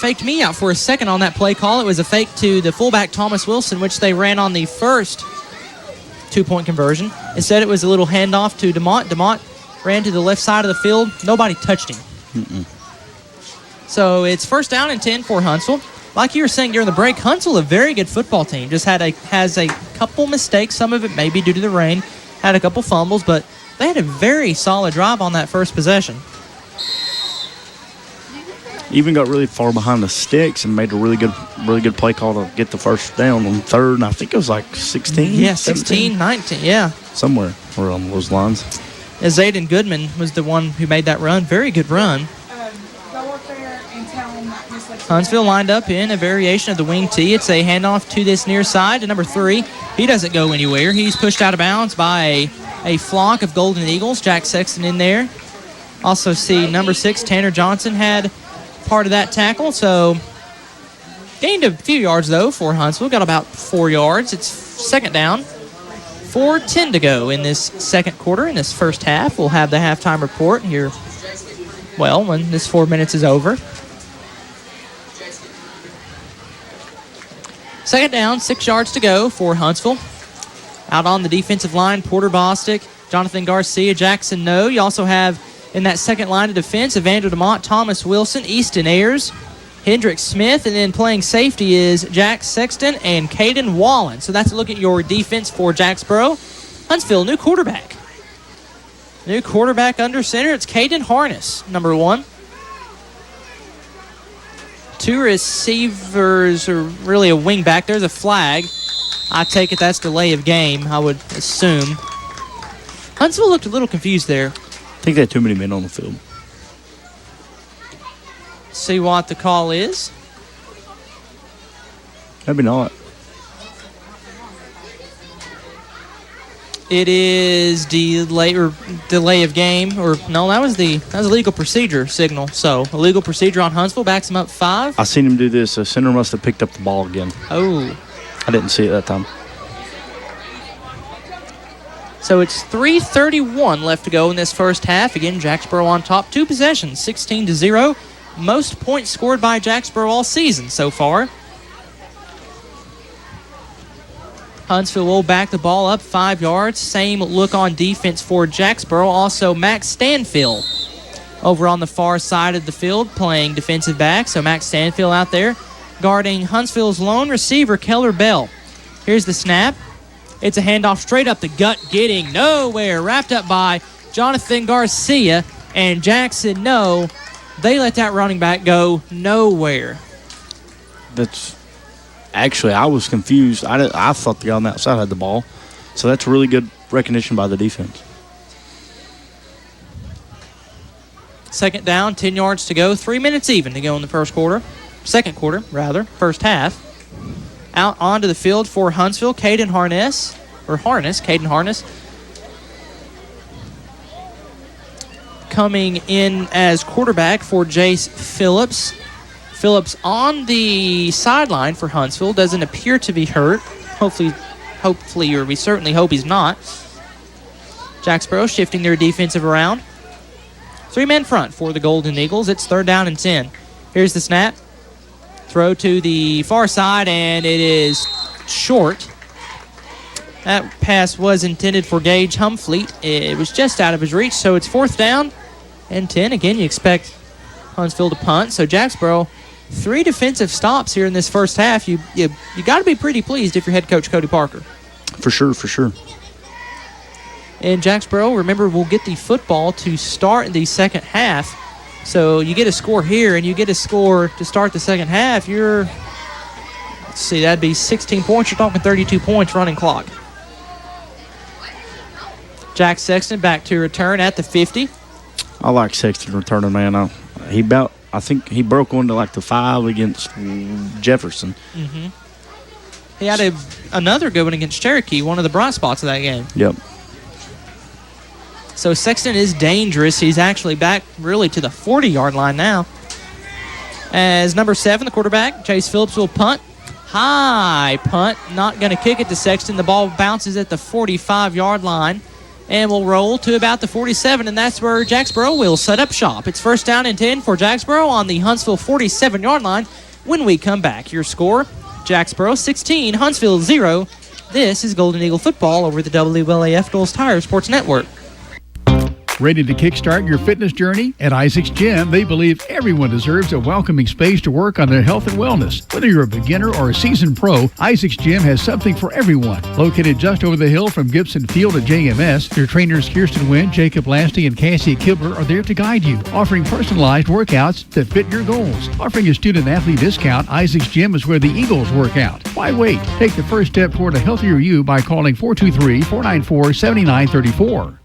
faked me out for a second on that play call. It was a fake to the fullback, Thomas Wilson, which they ran on the first 2-point conversion. Instead, it was a little handoff to DeMott. DeMott ran to the left side of the field. Nobody touched him. So it's first down and 10 for Huntsville. Like you were saying during the break, Huntsville, a very good football team, just has a couple mistakes. Some of it may be due to the rain. Had a couple fumbles, but they had a very solid drive on that first possession. Even got really far behind the sticks and made a really good play call to get the first down on third. And I think it was like 16. Yeah, 17? 16, 19, yeah. Somewhere along those lines. As Zayden Goodman was the one who made that run. Very good run. Huntsville lined up in a variation of the wing tee. It's a handoff to this near side to number 3. He doesn't go anywhere. He's pushed out of bounds by a flock of Golden Eagles. Jack Sexton in there. Also see number 6, Tanner Johnson, had part of that tackle, so gained a few yards though for Huntsville. Got about 4 yards. It's second down. 4:10 to go in this second quarter. In this first half, we'll have the halftime report here, well, when this 4 minutes is over. Second down, 6 yards to go for Huntsville. Out on the defensive line, Porter Bostic, Jonathan Garcia, Jackson No. You also have in that second line of defense, Evander DeMott, Thomas Wilson, Easton Ayers, Hendrick Smith, and then playing safety is Jack Sexton and Caden Wallen. So that's a look at your defense for Jacksboro. Huntsville, new quarterback. New quarterback under center. It's Caden Harness, number 1. 2 receivers are really a wing back. There's a flag. I take it that's delay of game, I would assume. Huntsville looked a little confused there. I think they had too many men on the field. See what the call is. Maybe not. It is delay of game, or no, that was a legal procedure signal. So a legal procedure on Huntsville backs him up 5. I seen him do this. The center must have picked up the ball again. Oh. I didn't see it that time. So it's 3:31 left to go in this first half. Again, Jacksboro on top. 2 possessions, 16-0. Most points scored by Jacksboro all season so far. Huntsville will back the ball up 5 yards. Same look on defense for Jacksboro. Also, Max Stanfield over on the far side of the field playing defensive back. So Max Stanfield out there guarding Huntsville's lone receiver, Keller Bell. Here's the snap. It's a handoff straight up the gut, getting nowhere. Wrapped up by Jonathan Garcia and Jackson No. They let that running back go nowhere. That's actually, I was confused. I thought the guy on the outside had the ball. So that's really good recognition by the defense. Second down, 10 yards to go. 3 minutes even to go in the first half. Out onto the field for Huntsville, Caden Harness, Caden Harness. Coming in as quarterback for Jace Phillips. Phillips on the sideline for Huntsville. Doesn't appear to be hurt. Hopefully, or we certainly hope he's not. Jacksboro shifting their defensive around. 3-man front for the Golden Eagles. It's 3rd down and 10. Here's the snap. Throw to the far side, and it is short. That pass was intended for Gage Humfleet. It was just out of his reach, so it's 4th down and 10. Again, you expect Huntsville to punt. So Jacksboro, 3 defensive stops here in this first half. You got to be pretty pleased if you're head coach Cody Parker. For sure, for sure. And Jacksboro, remember, will get the football to start in the second half. So you get a score here and you get a score to start the second half. Let's see, that'd be 16 points. You're talking 32 points running clock. Jack Sexton back to return at the 50. I like Sexton returning, man. I think he broke onto like the 5 against Jefferson. Mm-hmm. He had another good one against Cherokee, one of the bright spots of that game. Yep. So Sexton is dangerous. He's actually back really to the 40-yard line now. As number 7, the quarterback, Chase Phillips, will punt. High punt. Not going to kick it to Sexton. The ball bounces at the 45-yard line and will roll to about the 47, and that's where Jacksboro will set up shop. It's 1st down and 10 for Jacksboro on the Huntsville 47-yard line when we come back. Your score, Jacksboro 16, Huntsville 0. This is Golden Eagle football over the WLAF Knowles Tire Sports Network. Ready to kickstart your fitness journey? At Isaac's Gym, they believe everyone deserves a welcoming space to work on their health and wellness. Whether you're a beginner or a seasoned pro, Isaac's Gym has something for everyone. Located just over the hill from Gibson Field at JMS, their trainers Kirsten Wynn, Jacob Lasty, and Cassie Kibler are there to guide you, offering personalized workouts that fit your goals. Offering a student-athlete discount, Isaac's Gym is where the Eagles work out. Why wait? Take the first step toward a healthier you by calling 423-494-7934.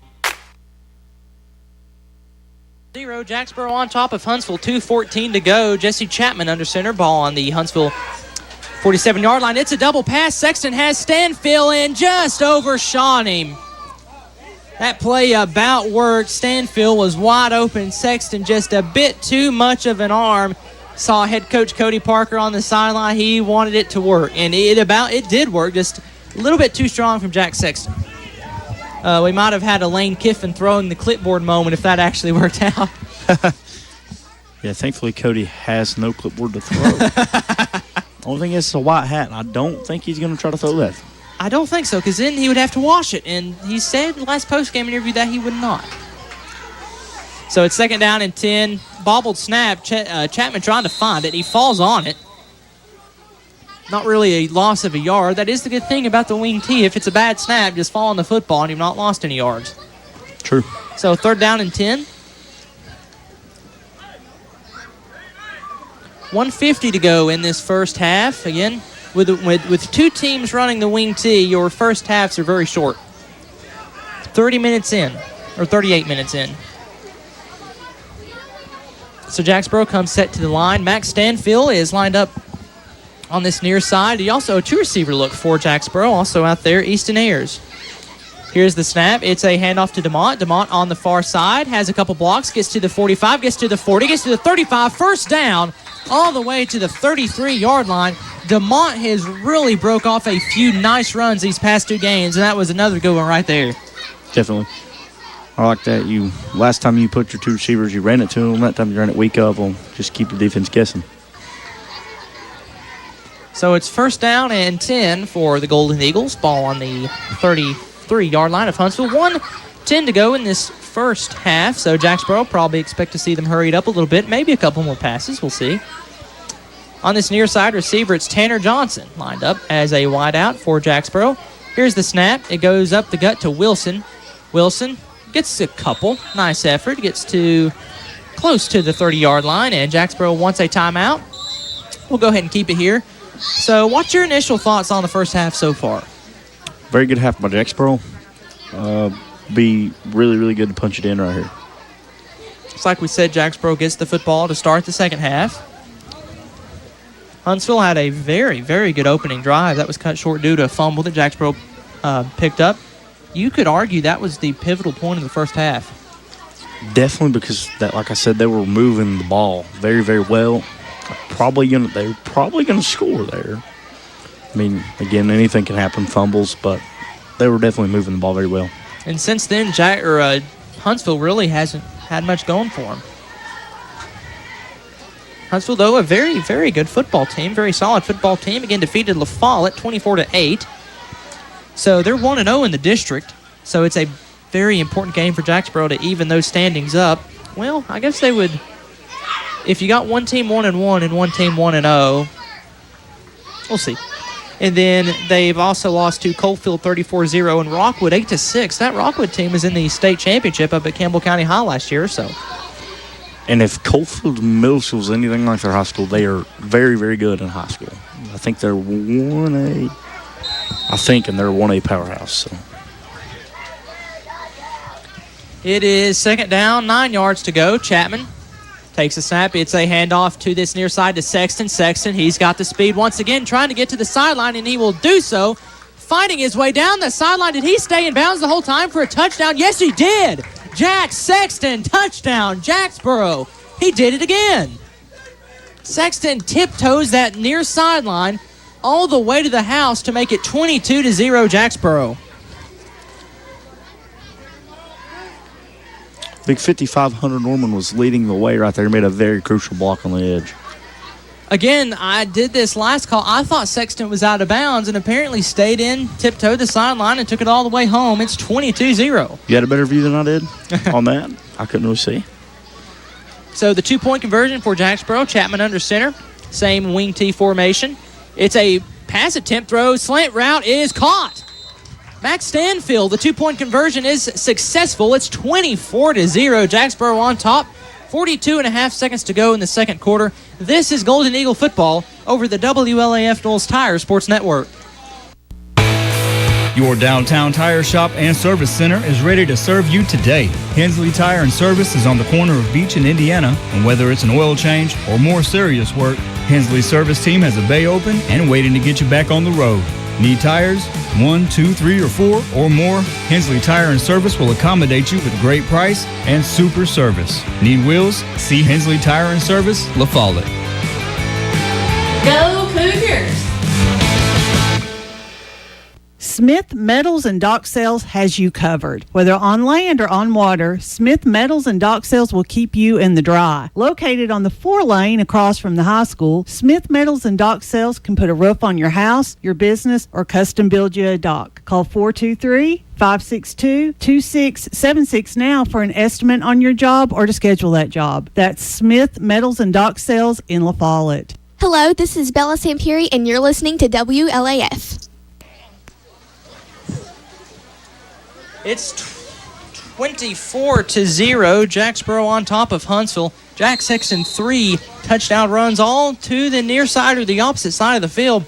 Jacksboro on top of Huntsville, 2:14 to go. Jesse Chapman under center, ball on the Huntsville 47-yard line. It's a double pass. Sexton has Stanfield and just overshot him. That play about worked. Stanfield was wide open. Sexton just a bit too much of an arm. Saw head coach Cody Parker on the sideline. He wanted it to work, and it did work. Just a little bit too strong from Jack Sexton. We might have had a Lane Kiffin throwing the clipboard moment if that actually worked out. Yeah, thankfully Cody has no clipboard to throw. Only thing is, it's a white hat, and I don't think he's going to try to throw that. I don't think so, because then he would have to wash it, and he said in the last post-game interview that he would not. So it's 2nd down and 10. Bobbled snap. Chapman trying to find it. He falls on it. Not really a loss of a yard. That is the good thing about the wing tee. If it's a bad snap, just fall on the football and you've not lost any yards. True. So 3rd down and 10. 1:50 to go in this first half. Again, with 2 teams running the wing tee, your first halves are very short. 30 minutes in, or 38 minutes in. So Jacksboro comes set to the line. Max Stanfield is lined up on this near side. He also a true receiver look for Jacksboro. Also out there, Easton Ayers. Here's the snap. It's a handoff to DeMont. DeMont on the far side. Has a couple blocks. Gets to the 45. Gets to the 40. Gets to the 35. First down all the way to the 33-yard line. DeMont has really broke off a few nice runs these past 2 games, and that was another good one right there. Definitely. I like that. Last time you put your 2 receivers, you ran it to them. That time you ran it weak up. Just keep the defense guessing. So it's 1st down and 10 for the Golden Eagles. Ball on the 33-yard line of Huntsville. 1:10 to go in this first half. So Jacksboro probably expect to see them hurried up a little bit. Maybe a couple more passes. We'll see. On this near side receiver, it's Tanner Johnson lined up as a wideout for Jacksboro. Here's the snap. It goes up the gut to Wilson. Wilson gets a couple. Nice effort. Gets to close to the 30-yard line, and Jacksboro wants a timeout. We'll go ahead and keep it here. So what's your initial thoughts on the first half so far? Very good half by Jacksboro. Be really, really good to punch it in right here. It's like we said, Jacksboro gets the football to start the second half. Huntsville had a very, very good opening drive. That was cut short due to a fumble that Jacksboro picked up. You could argue that was the pivotal point of the first half. Definitely, because like I said, they were moving the ball very, very well. They were probably gonna score there. I mean, again, anything can happen, fumbles, but they were definitely moving the ball very well. And since then, Huntsville really hasn't had much going for them. Huntsville, though, a very, very good football team, very solid football team. Again, defeated La Follette 24-8. So they're 1-0 in the district. So it's a very important game for Jacksboro to even those standings up. Well, I guess they would, if you got one team 1-1 and one team 1-0, we'll see. And then they've also lost to Coalfield 34-0 and Rockwood 8-6. That Rockwood team was in the state championship up at Campbell County High last year, so. And if Coalfield Middle School is anything like their high school, they are very, very good in high school. I think they're 1A. And they're a 1A powerhouse. So. It is second down, 9 yards to go. Chapman takes a snap. It's a handoff to this near side to Sexton. Sexton, he's got the speed once again, trying to get to the sideline, and he will do so. Fighting his way down the sideline. Did he stay in bounds the whole time for a touchdown? Yes, he did. Jack Sexton, touchdown, Jacksboro. He did it again. Sexton tiptoes that near sideline all the way to the house to make it 22-0 Jacksboro. I think 5500 Norman was leading the way right there. He made a very crucial block on the edge. Again, I did this last call. I thought Sexton was out of bounds and apparently stayed in, tiptoed the sideline, and took it all the way home. It's 22-0. You had a better view than I did on that? I couldn't really see. So the 2-point conversion for Jacksboro. Chapman under center. Same wing T formation. It's a pass attempt throw. Slant route is caught. Max Stanfield, the 2-point conversion is successful. It's 24-0. Jacksboro on top. 42.5 seconds to go in the second quarter. This is Golden Eagle football over the WLAF Knowles Tire Sports Network. Your downtown tire shop and service center is ready to serve you today. Hensley Tire and Service is on the corner of Beach and Indiana, and whether it's an oil change or more serious work, Hensley's service team has a bay open and waiting to get you back on the road. Need tires? 1, 2, 3, or 4 or more? Hensley Tire and Service will accommodate you with great price and super service. Need wheels? See Hensley Tire and Service, La Follette. Go Cougars! Smith Metals and Dock Sales has you covered. Whether on land or on water, Smith Metals and Dock Sales will keep you in the dry. Located on the 4-lane across from the high school, Smith Metals and Dock Sales can put a roof on your house, your business, or custom build you a dock. Call 423-562-2676 now for an estimate on your job or to schedule that job. That's Smith Metals and Dock Sales in La Follette. Hello, this is Bella Sampieri, and you're listening to WLAF. It's 24-0. Jacksboro on top of Huntsville. Jack Sexton 3 touchdown runs all to the near side or the opposite side of the field.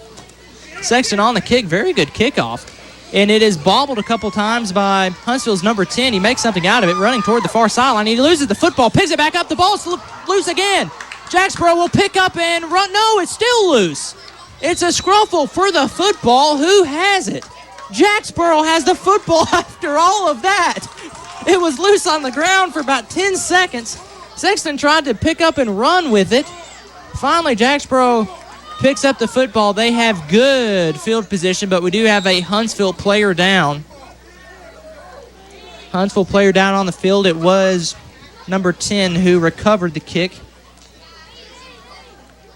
Sexton on the kick. Very good kickoff. And it is bobbled a couple times by Huntsville's number 10. He makes something out of it, running toward the far sideline. He loses the football, picks it back up. The ball's loose again. Jacksboro will pick up and run. No, it's still loose. It's a scruffle for the football. Who has it? Jacksboro has the football after all of that. It was loose on the ground for about 10 seconds. Sexton tried to pick up and run with it. Finally, Jacksboro picks up the football. They have good field position, but we do have a Huntsville player down. Huntsville player down on the field. It was number 10 who recovered the kick.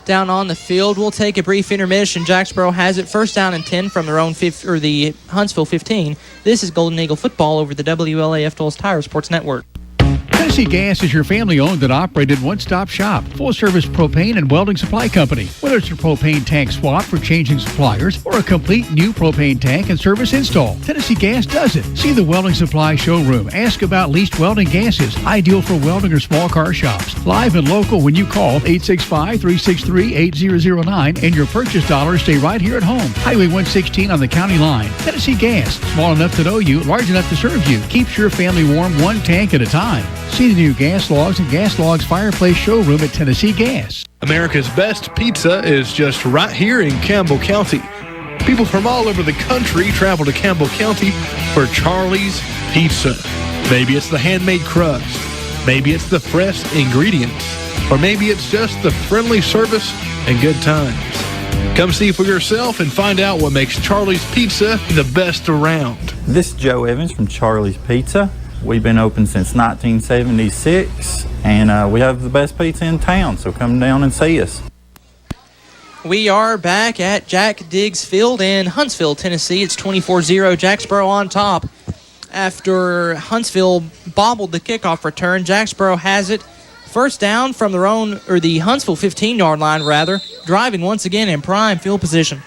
Down on the field. We'll take a brief intermission. Jacksboro has it first down and 10 from their own the Huntsville 15. This is Golden Eagle football over the WLAF Knowles Tire Sports Network. Tennessee Gas is your family-owned and operated one-stop shop, full-service propane and welding supply company. Whether it's a propane tank swap for changing suppliers or a complete new propane tank and service install, Tennessee Gas does it. See the welding supply showroom. Ask about leased welding gases, ideal for welding or small car shops. Live and local when you call 865-363-8009, and your purchase dollars stay right here at home. Highway 116 on the county line. Tennessee Gas, small enough to know you, large enough to serve you. Keeps your family warm one tank at a time. See the new Gas Logs and Gas Logs Fireplace showroom at Tennessee Gas. America's best pizza is just right here in Campbell County. People from all over the country travel to Campbell County for Charlie's Pizza. Maybe it's the handmade crust. Maybe it's the fresh ingredients. Or maybe it's just the friendly service and good times. Come see for yourself and find out what makes Charlie's Pizza the best around. This is Joe Evans from Charlie's Pizza. We've been open since 1976, and we have the best pizza in town, so come down and see us. We are back at Jack Diggs Field in Huntsville, Tennessee. It's 24-0, Jacksboro on top. After Huntsville bobbled the kickoff return, Jacksboro has it. First down from the Huntsville 15-yard line, rather, driving once again in prime field position.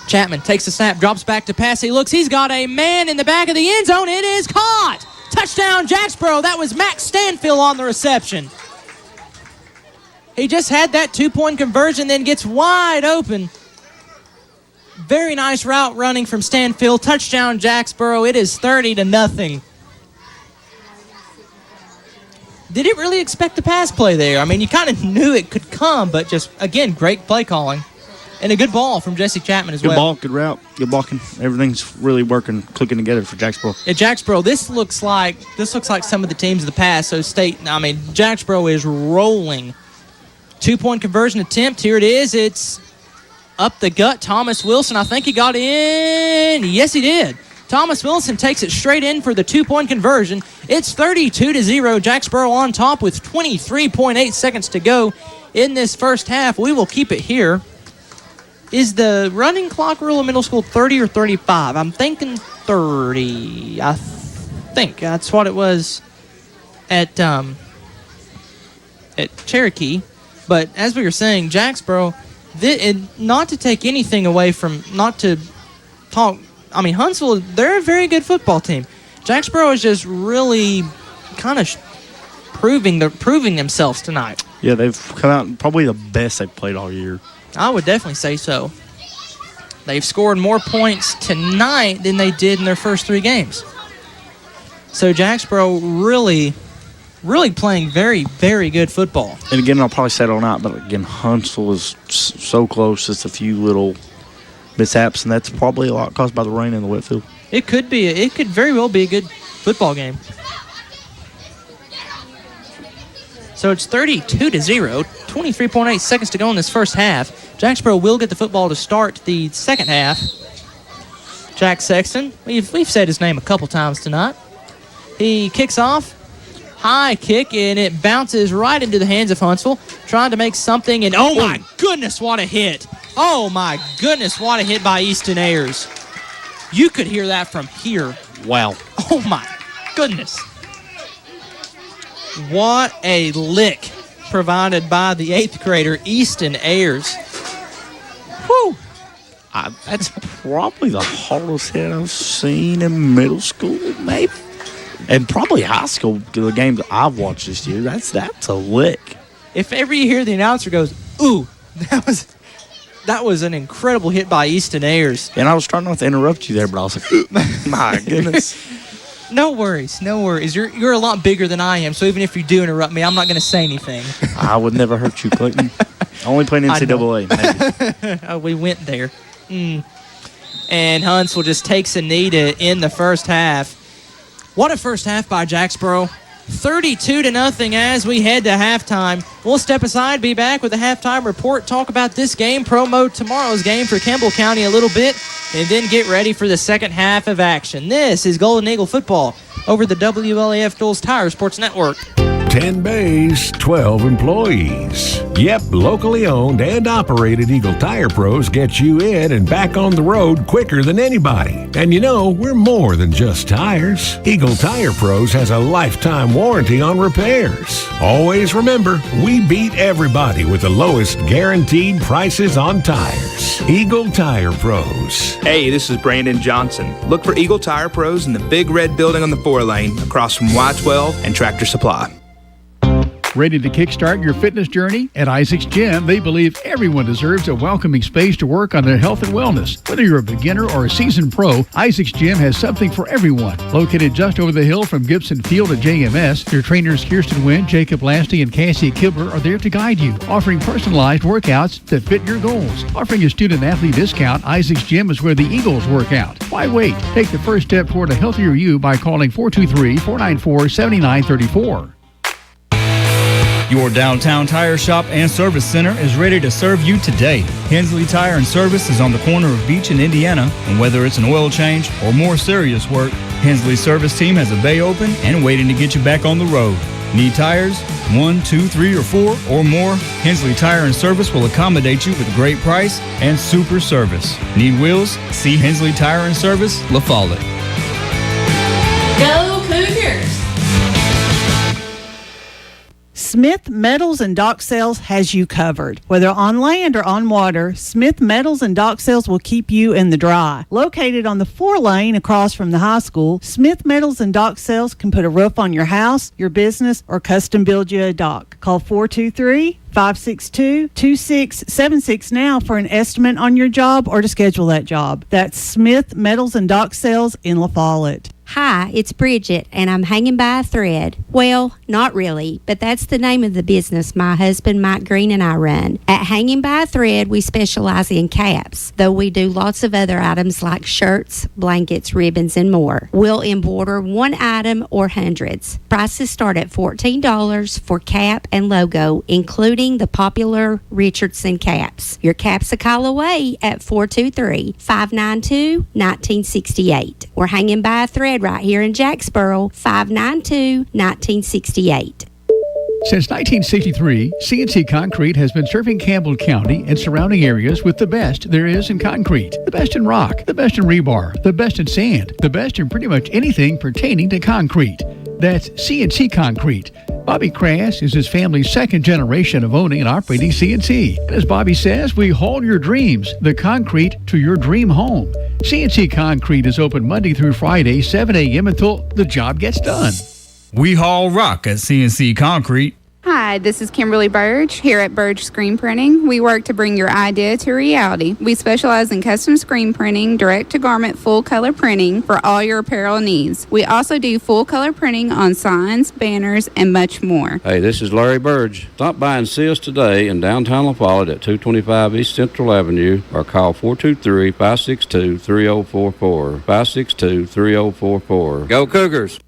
Chapman takes the snap, drops back to pass. He looks, he's got a man in the back of the end zone. It is caught. Touchdown, Jacksboro. That was Max Stanfield on the reception. He just had that two-point conversion, then gets wide open. Very nice route running from Stanfield. Touchdown, Jacksboro. It is 30-0. Did it really expect the pass play there? I mean, you kind of knew it could come, but just, again, great play calling. And a good ball from Jesse Chapman as well. Good ball, good route, good blocking. Everything's really working, clicking together for Jacksboro. At Jacksboro, this looks like some of the teams of the past. So Jacksboro is rolling. Two-point conversion attempt. Here it is. It's up the gut. Thomas Wilson, I think he got in. Yes, he did. Thomas Wilson takes it straight in for the two-point conversion. It's 32-0. Jacksboro on top with 23.8 seconds to go in this first half. We will keep it here. Is the running clock rule in middle school 30 or 35? I'm thinking 30. I think that's what it was at Cherokee. But as we were saying, Jacksboro, not to take anything away from, not to talk, Huntsville, they're a very good football team. Jacksboro is just really kind of proving themselves tonight. Yeah, they've come out probably the best they've played all year. I would definitely say so. They've scored more points tonight than they did in their first three games. So Jacksboro really playing very, very good football. And again, I'll probably say it all night, but again, Huntsville is so close. Just a few little mishaps, and that's probably a lot caused by the rain in the wet field. It could very well be a good football game. So it's 32-0, 23.8 seconds to go in this first half. Jacksboro will get the football to start the second half. Jack Sexton, we've said his name a couple times tonight. He kicks off, high kick, and it bounces right into the hands of Huntsville, trying to make something, and oh my goodness, what a hit. Oh my goodness, what a hit by Easton Ayers. You could hear that from here. Wow. Oh my goodness. What a lick provided by the 8th grader, Easton Ayers. Whew. That's probably the hardest hit I've seen in middle school, maybe. And probably high school, the games I've watched this year. That's a lick. If ever you hear the announcer goes, ooh, that was an incredible hit by Easton Ayers. And I was trying not to interrupt you there, but I was like, my goodness. No worries. You're a lot bigger than I am, so even if you do interrupt me, I'm not going to say anything. I would never hurt you, Clayton. Only playing NCAA, maybe. Oh, we went there. And Huntsville just takes a knee to end the first half. What a first half by Jacksboro. 32-0 as we head to halftime. We'll step aside, be back with a halftime report, talk about this game, promo tomorrow's game for Campbell County a little bit, and then get ready for the second half of action. This is Golden Eagle football over the WLAF Duals Tire Sports Network. 10 bays, 12 employees. Yep, locally owned and operated Eagle Tire Pros get you in and back on the road quicker than anybody. And you know, we're more than just tires. Eagle Tire Pros has a lifetime warranty on repairs. Always remember, we beat everybody with the lowest guaranteed prices on tires. Eagle Tire Pros. Hey, this is Brandon Johnson. Look for Eagle Tire Pros in the big red building on the 4-lane across from Y12 and Tractor Supply. Ready to kickstart your fitness journey? At Isaac's Gym, they believe everyone deserves a welcoming space to work on their health and wellness. Whether you're a beginner or a seasoned pro, Isaac's Gym has something for everyone. Located just over the hill from Gibson Field at JMS, your trainers Kirsten Wynn, Jacob Lasty, and Cassie Kibler are there to guide you, offering personalized workouts that fit your goals. Offering a student-athlete discount, Isaac's Gym is where the Eagles work out. Why wait? Take the first step toward a healthier you by calling 423-494-7934. Your downtown tire shop and service center is ready to serve you today. Hensley Tire and Service is on the corner of Beach and Indiana, and whether it's an oil change or more serious work, Hensley's service team has a bay open and waiting to get you back on the road. Need tires? 1, 2, 3, or 4 or more? Hensley Tire and Service will accommodate you with a great price and super service. Need wheels? See Hensley Tire and Service, La Follette. Go Cougars! Smith Metals and Dock Sales has you covered. Whether on land or on water, Smith Metals and Dock Sales will keep you in the dry. Located on the 4-lane across from the high school, Smith Metals and Dock Sales can put a roof on your house, your business, or custom build you a dock. Call 423-562-2676 now for an estimate on your job or to schedule that job. That's Smith Metals and Dock Sales in La Follette. Hi, it's Bridget, and I'm hanging by a thread. Well, not really, but that's the name of the business my husband Mike Green and I run. At Hanging by a Thread, we specialize in caps, though we do lots of other items like shirts, blankets, ribbons, and more. We'll embroider one item or hundreds. Prices start at $14 for cap and logo, including the popular Richardson caps. Your cap's a call away at 423-592-1968. We're hanging by a thread right here in Jacksboro, 592-1968. Since 1963, CNC Concrete has been serving Campbell County and surrounding areas with the best there is in concrete. The best in rock, the best in rebar, the best in sand, the best in pretty much anything pertaining to concrete. That's CNC Concrete. Bobby Crass is his family's second generation of owning and operating CNC. And as Bobby says, we haul your dreams, the concrete, to your dream home. CNC Concrete is open Monday through Friday, 7 a.m. until the job gets done. We haul rock at CNC Concrete. Hi, this is Kimberly Burge here at Burge Screen Printing. We work to bring your idea to reality. We specialize in custom screen printing, direct-to-garment full-color printing for all your apparel needs. We also do full-color printing on signs, banners, and much more. Hey, this is Larry Burge. Stop by and see us today in downtown La Follette at 225 East Central Avenue or call 423-562-3044. 562-3044. Go Cougars!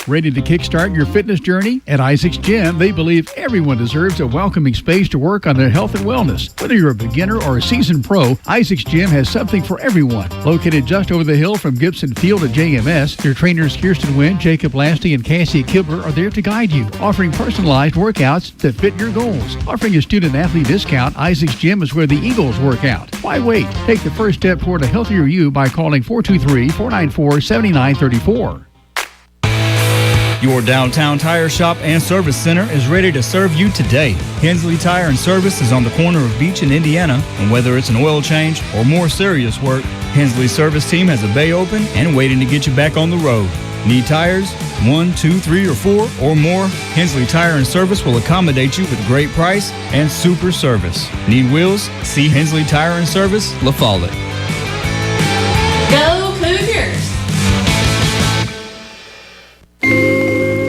Ready to kickstart your fitness journey? At Isaac's Gym, they believe everyone deserves a welcoming space to work on their health and wellness. Whether you're a beginner or a seasoned pro, Isaac's Gym has something for everyone. Located just over the hill from Gibson Field at JMS, your trainers Kirsten Wynn, Jacob Lasty, and Cassie Kibler are there to guide you, offering personalized workouts that fit your goals. Offering a student-athlete discount, Isaac's Gym is where the Eagles work out. Why wait? Take the first step toward a healthier you by calling 423-494-7934. Your downtown tire shop and service center is ready to serve you today. Hensley Tire and Service is on the corner of Beach and Indiana, and whether it's an oil change or more serious work, Hensley's service team has a bay open and waiting to get you back on the road. Need tires? 1, 2, 3, or 4 or more? Hensley Tire and Service will accommodate you with a great price and super service. Need wheels? See Hensley Tire and Service, La Follette. Go Cougars!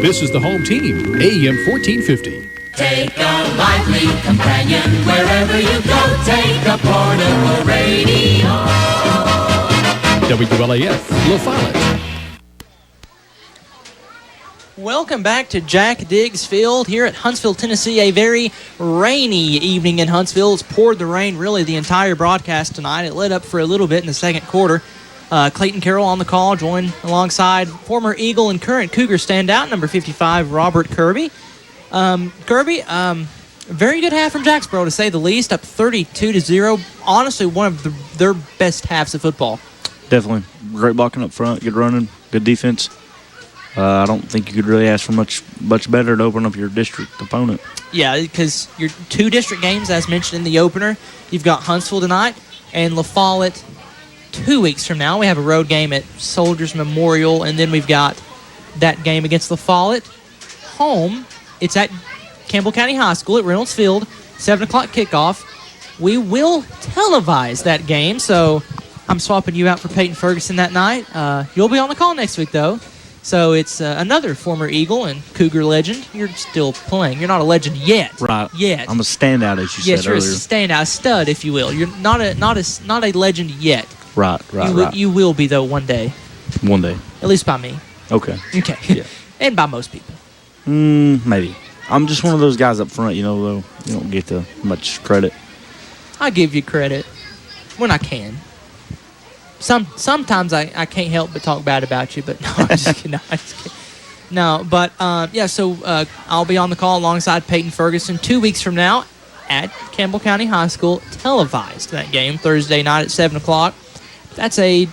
This is the home team, AM 1450. Take a lively companion wherever you go. Take a portable radio. WLAF, La Follette. Welcome back to Jack Diggs Field here at Huntsville, Tennessee. A very rainy evening in Huntsville. It's poured the rain really the entire broadcast tonight. It let up for a little bit in the second quarter. Clayton Carroll on the call, joined alongside former Eagle and current Cougar standout, number 55, Robert Kirby. Kirby, very good half from Jacksboro, to say the least, up 32-0. Honestly, one of their best halves of football. Definitely. Great blocking up front, good running, good defense. I don't think you could really ask for much better to open up your district opponent. Yeah, because your two district games, as mentioned in the opener, you've got Huntsville tonight and La Follette 2 weeks from now. We have a road game at Soldiers Memorial, and then we've got that game against La Follette. Home, it's at Campbell County High School at Reynolds Field, 7 o'clock kickoff. We will televise that game, so I'm swapping you out for Peyton Ferguson that night. You'll be on the call next week, though. So it's another former Eagle and Cougar legend. You're still playing. You're not a legend yet. Right. Yet. I'm a standout, as you Yes, said you're earlier. a standout, a stud, if you will. You're not a legend yet. Right. You will be, though, one day. One day. At least by me. Okay. Okay. Yeah. And by most people. Maybe. I'm just one of those guys up front, though. You don't get much credit. I give you credit when I can. Sometimes I can't help but talk bad about you, but no, I'm just kidding. No, but so I'll be on the call alongside Peyton Ferguson 2 weeks from now at Campbell County High School, televised that game Thursday night at 7 o'clock. That's a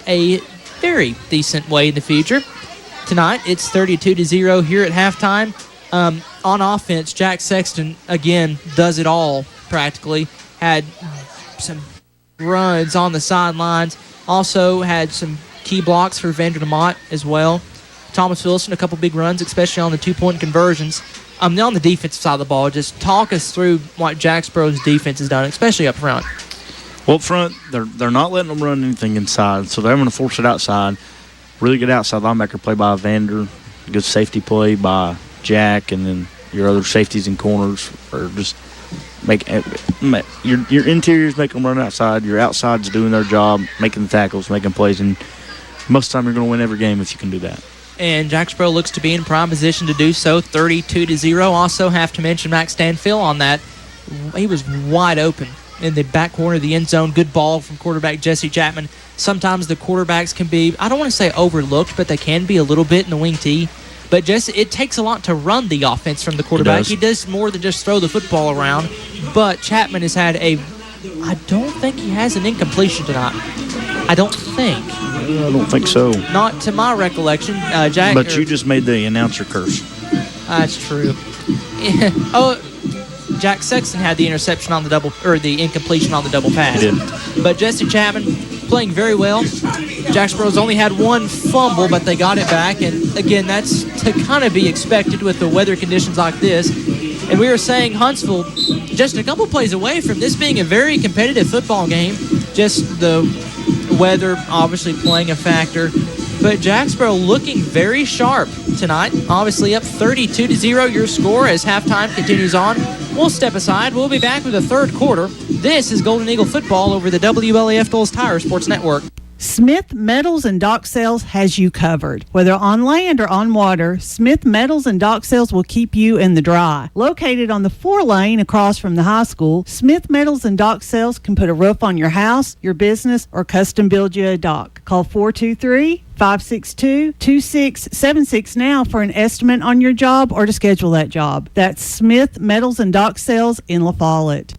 very decent way in the future. Tonight, it's 32-0 here at halftime. On offense, Jack Sexton, again, does it all practically. Had some runs on the sidelines. Also had some key blocks for Vander DeMott as well. Thomas Wilson, a couple big runs, especially on the two-point conversions. On the defensive side of the ball, just talk us through what Jacksboro's defense has done, especially up front. Well, up front, they're not letting them run anything inside, so they're going to force it outside. Really good outside linebacker play by Vander. Good safety play by Jack, and then your other safeties and corners are just your interiors make them run outside. Your outside's doing their job, making the tackles, making plays, and most of the time you're going to win every game if you can do that. And Jacksboro looks to be in prime position to do so, 32-0. Also have to mention Max Stanfield on that. He was wide open in the back corner of the end zone. Good ball from quarterback Jesse Chapman. Sometimes the quarterbacks can be, I don't want to say overlooked, but they can be a little bit in the wing tee. But it takes a lot to run the offense from the quarterback. He does more than just throw the football around. But Chapman has had I don't think he has an incompletion tonight. I don't think. I don't think so. Not to my recollection. But you just made the announcer curse. That's true. Jack Sexton had the interception on the incompletion on the double pass. He did. But Jesse Chapman playing very well. Jacksboro's only had one fumble, but they got it back. And again, that's to kind of be expected with the weather conditions like this. And we were saying Huntsville just a couple plays away from this being a very competitive football game. Just the weather obviously playing a factor. But Jacksboro looking very sharp tonight. Obviously up 32-0 your score as halftime continues on. We'll step aside. We'll be back with the third quarter. This is Golden Eagle football over the WLAF Doles Tire Sports Network. Smith Metals and Dock Sales has you covered. Whether on land or on water, Smith Metals and Dock Sales will keep you in the dry. Located on the 4-lane across from the high school, Smith Metals and Dock Sales can put a roof on your house, your business, or custom build you a dock. Call 423-562-2676 now for an estimate on your job or to schedule that job. That's Smith Metals and Dock Sales in La Follette.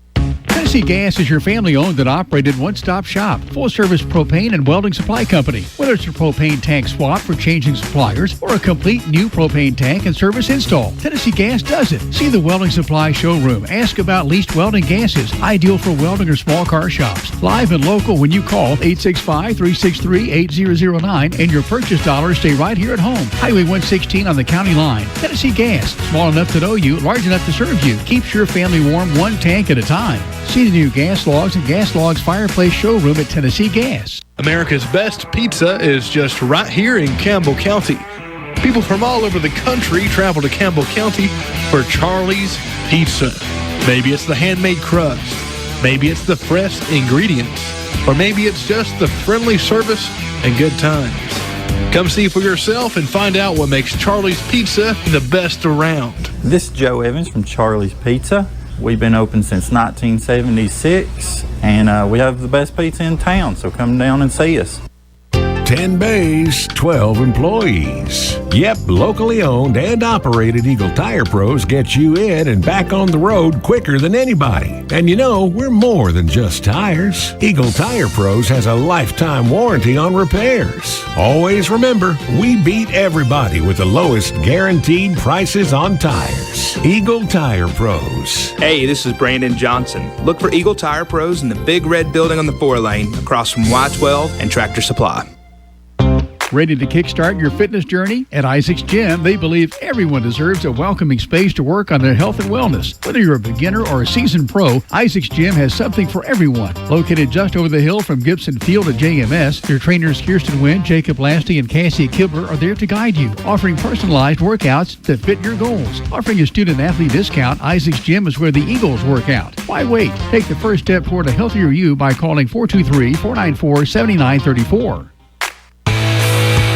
Tennessee Gas is your family-owned and operated one-stop shop, full-service propane and welding supply company. Whether it's a propane tank swap for changing suppliers or a complete new propane tank and service install, Tennessee Gas does it. See the welding supply showroom. Ask about leased welding gases, ideal for welding or small car shops. Live and local when you call 865-363-8009, and your purchase dollars stay right here at home. Highway 116 on the county line. Tennessee Gas, small enough to know you, large enough to serve you. Keeps your family warm one tank at a time. See the new Gas Logs and Gas Logs fireplace showroom at Tennessee Gas. America's best pizza is just right here in Campbell County. People from all over the country travel to Campbell County for Charlie's Pizza. Maybe it's the handmade crust. Maybe it's the fresh ingredients. Or maybe it's just the friendly service and good times. Come see for yourself and find out what makes Charlie's Pizza the best around. This is Joe Evans from Charlie's Pizza. We've been open since 1976, and we have the best pizza in town, so come down and see us. 10 bays, 12 employees. Yep, locally owned and operated Eagle Tire Pros get you in and back on the road quicker than anybody. And we're more than just tires. Eagle Tire Pros has a lifetime warranty on repairs. Always remember, we beat everybody with the lowest guaranteed prices on tires. Eagle Tire Pros. Hey, this is Brandon Johnson. Look for Eagle Tire Pros in the big red building on the 4-lane across from Y12 and Tractor Supply. Ready to kickstart your fitness journey? At Isaac's Gym, they believe everyone deserves a welcoming space to work on their health and wellness. Whether you're a beginner or a seasoned pro, Isaac's Gym has something for everyone. Located just over the hill from Gibson Field at JMS, their trainers Kirsten Wynn, Jacob Lasty, and Cassie Kibler are there to guide you, offering personalized workouts that fit your goals. Offering a student-athlete discount, Isaac's Gym is where the Eagles work out. Why wait? Take the first step toward a healthier you by calling 423-494-7934.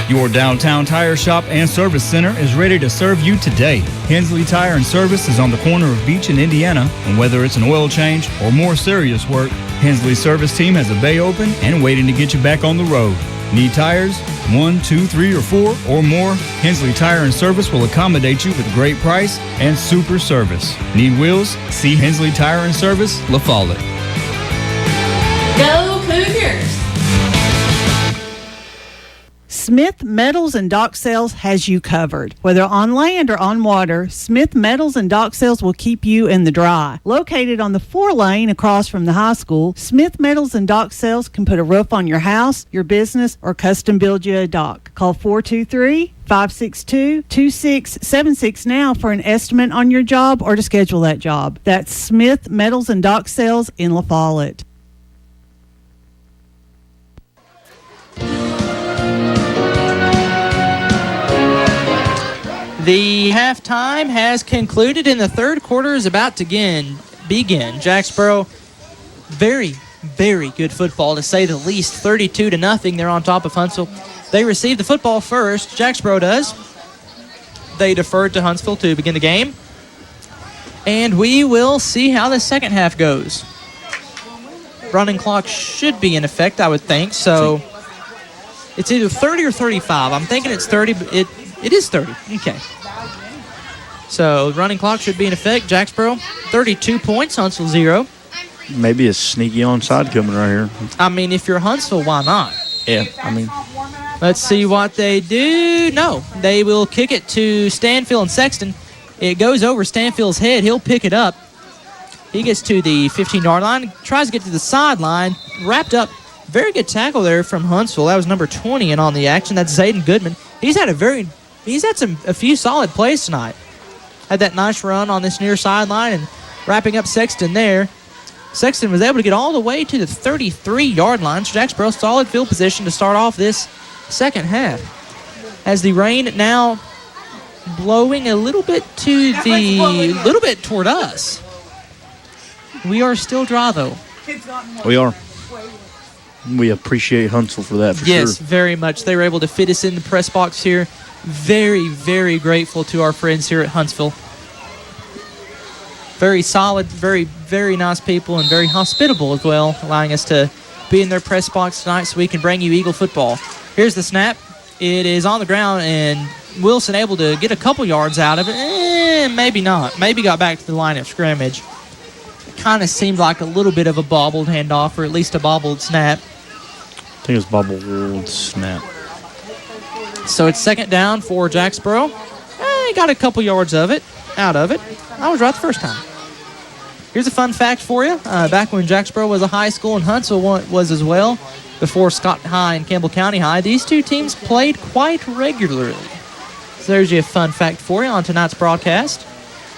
Your downtown tire shop and service center is ready to serve you today. Hensley Tire and Service is on the corner of Beach and Indiana, and whether it's an oil change or more serious work, Hensley's service team has a bay open and waiting to get you back on the road. Need tires? 1, 2, 3, or 4 or more? Hensley Tire and Service will accommodate you with great price and super service. Need wheels? See Hensley Tire and Service, La Follette. Go Cougars! Smith Metals and Dock Sales has you covered. Whether on land or on water, Smith Metals and Dock Sales will keep you in the dry. Located on the 4-lane across from the high school, Smith Metals and Dock Sales can put a roof on your house, your business, or custom build you a dock. Call 423-562-2676 now for an estimate on your job or to schedule that job. That's Smith Metals and Dock Sales in La Follette. The halftime has concluded and the third quarter is about to begin. Jacksboro, very, very good football to say the least. 32-0. They're on top of Huntsville. They receive the football first. Jacksboro does. They deferred to Huntsville to begin the game. And we will see how the second half goes. Running clock should be in effect, I would think. So it's either 30 or 35. I'm thinking it's 30, but it is 30. Okay. So running clock should be in effect. Jacksboro, 32 points. Huntsville, 0. Maybe a sneaky onside coming right here. I mean, if you're Huntsville, why not? Yeah, I mean. Let's see what they do. No, they will kick it to Stanfield and Sexton. It goes over Stanfield's head. He'll pick it up. He gets to the 15-yard line, tries to get to the sideline, wrapped up. Very good tackle there from Huntsville. That was number 20 and on the action. That's Zayden Goodman. He's had a few solid plays tonight. Had that nice run on this near sideline and wrapping up Sexton there. Sexton was able to get all the way to the 33-yard line. So Jacksboro, solid field position to start off this second half. As the rain now blowing a little bit toward us. We are still dry though. We are. We appreciate Huntsville for that, for sure. Yes, very much. They were able to fit us in the press box here. Very, very grateful to our friends here at Huntsville. Very solid, very, very nice people, and very hospitable as well, allowing us to be in their press box tonight so we can bring you Eagle football. Here's the snap. It is on the ground, and Wilson able to get a couple yards out of it. Maybe not. Maybe got back to the line of scrimmage. Kind of seemed like a little bit of a bobbled handoff, or at least a bobbled snap. I think it was bobbled snap. So it's second down for Jacksboro. He got a couple yards out of it. I was right the first time. Here's a fun fact for you. Back when Jacksboro was a high school and Huntsville was as well, before Scott High and Campbell County High, these two teams played quite regularly. So there's your fun fact for you on tonight's broadcast.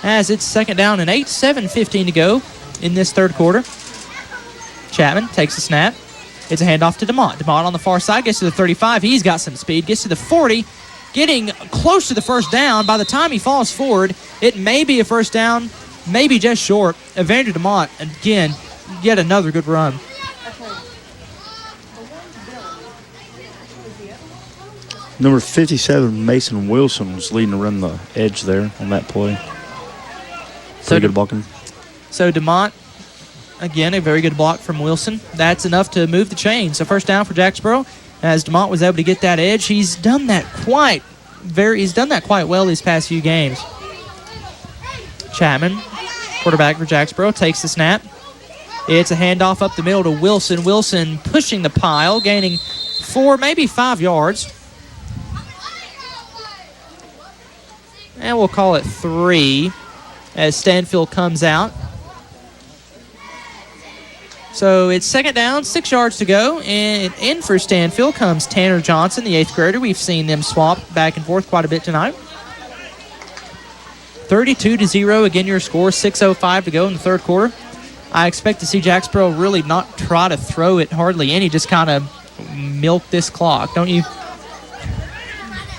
As it's second down and 8, 7:15 to go in this third quarter. Chapman takes the snap. It's a handoff to DeMont. DeMont on the far side gets to the 35. He's got some speed. Gets to the 40. Getting close to the first down. By the time he falls forward, it may be a first down, maybe just short. Evander DeMont, again, yet another good run. Number 57, Mason Wilson, was leading to run the edge there on that play. Pretty good blocking. So DeMont, again, a very good block from Wilson. That's enough to move the chain. So first down for Jacksboro. As DeMont was able to get that edge, he's done that quite well these past few games. Chapman, quarterback for Jacksboro, takes the snap. It's a handoff up the middle to Wilson. Wilson pushing the pile, gaining 4, maybe 5 yards. And we'll call it 3 as Stanfield comes out. So it's second down, 6 yards to go, and in for Stanfield comes Tanner Johnson, the 8th grader. We've seen them swap back and forth quite a bit tonight. 32-0, again your score, 6:05 to go in the third quarter. I expect to see Jacksboro really not try to throw it hardly any, just kind of milk this clock, don't you?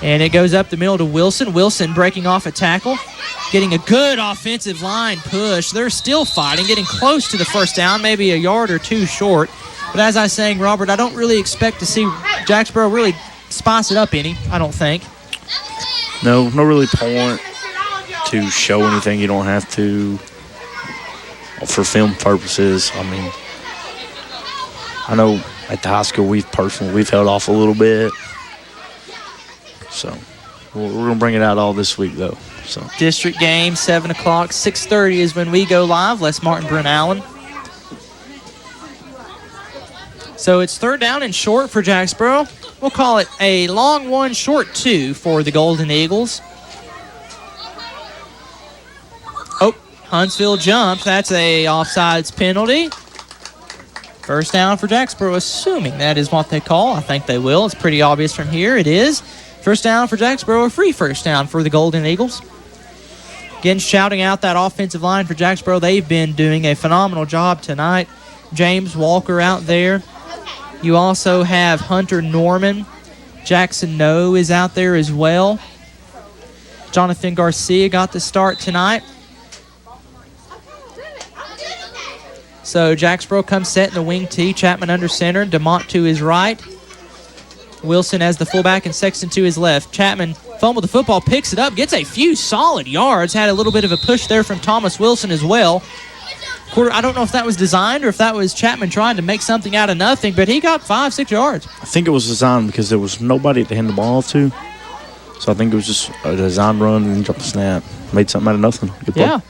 And it goes up the middle to Wilson. Wilson breaking off a tackle, getting a good offensive line push. They're still fighting, getting close to the first down, maybe a yard or two short. But as I was saying, Robert, I don't really expect to see Jacksboro really spice it up any, I don't think. No really point to show anything. You don't have to for film purposes. I mean, I know at the high school we've held off a little bit. So we're going to bring it out all this week, though. So district game, 7 o'clock. 6:30 is when we go live. Les Martin, Brent Allen. So it's third down and short for Jacksboro. We'll call it a long one, short two for the Golden Eagles. Oh, Huntsville jumped. That's a offsides penalty. First down for Jacksboro, assuming that is what they call. I think they will. It's pretty obvious from here. It is. First down for Jacksboro, a free first down for the Golden Eagles. Again, shouting out that offensive line for Jacksboro. They've been doing a phenomenal job tonight. James Walker out there. You also have Hunter Norman. Jackson Noe is out there as well. Jonathan Garcia got the start tonight. So Jacksboro comes set in the wing T. Chapman under center. DeMont to his right. Wilson as the fullback and Sexton to his left. Chapman fumbled the football, picks it up, gets a few solid yards. Had a little bit of a push there from Thomas Wilson as well. I don't know if that was designed or if that was Chapman trying to make something out of nothing, but he got 5-6 yards. I think it was designed because there was nobody to hand the ball to. So I think it was just a design run and drop the snap. Made something out of nothing. Good play. Yeah.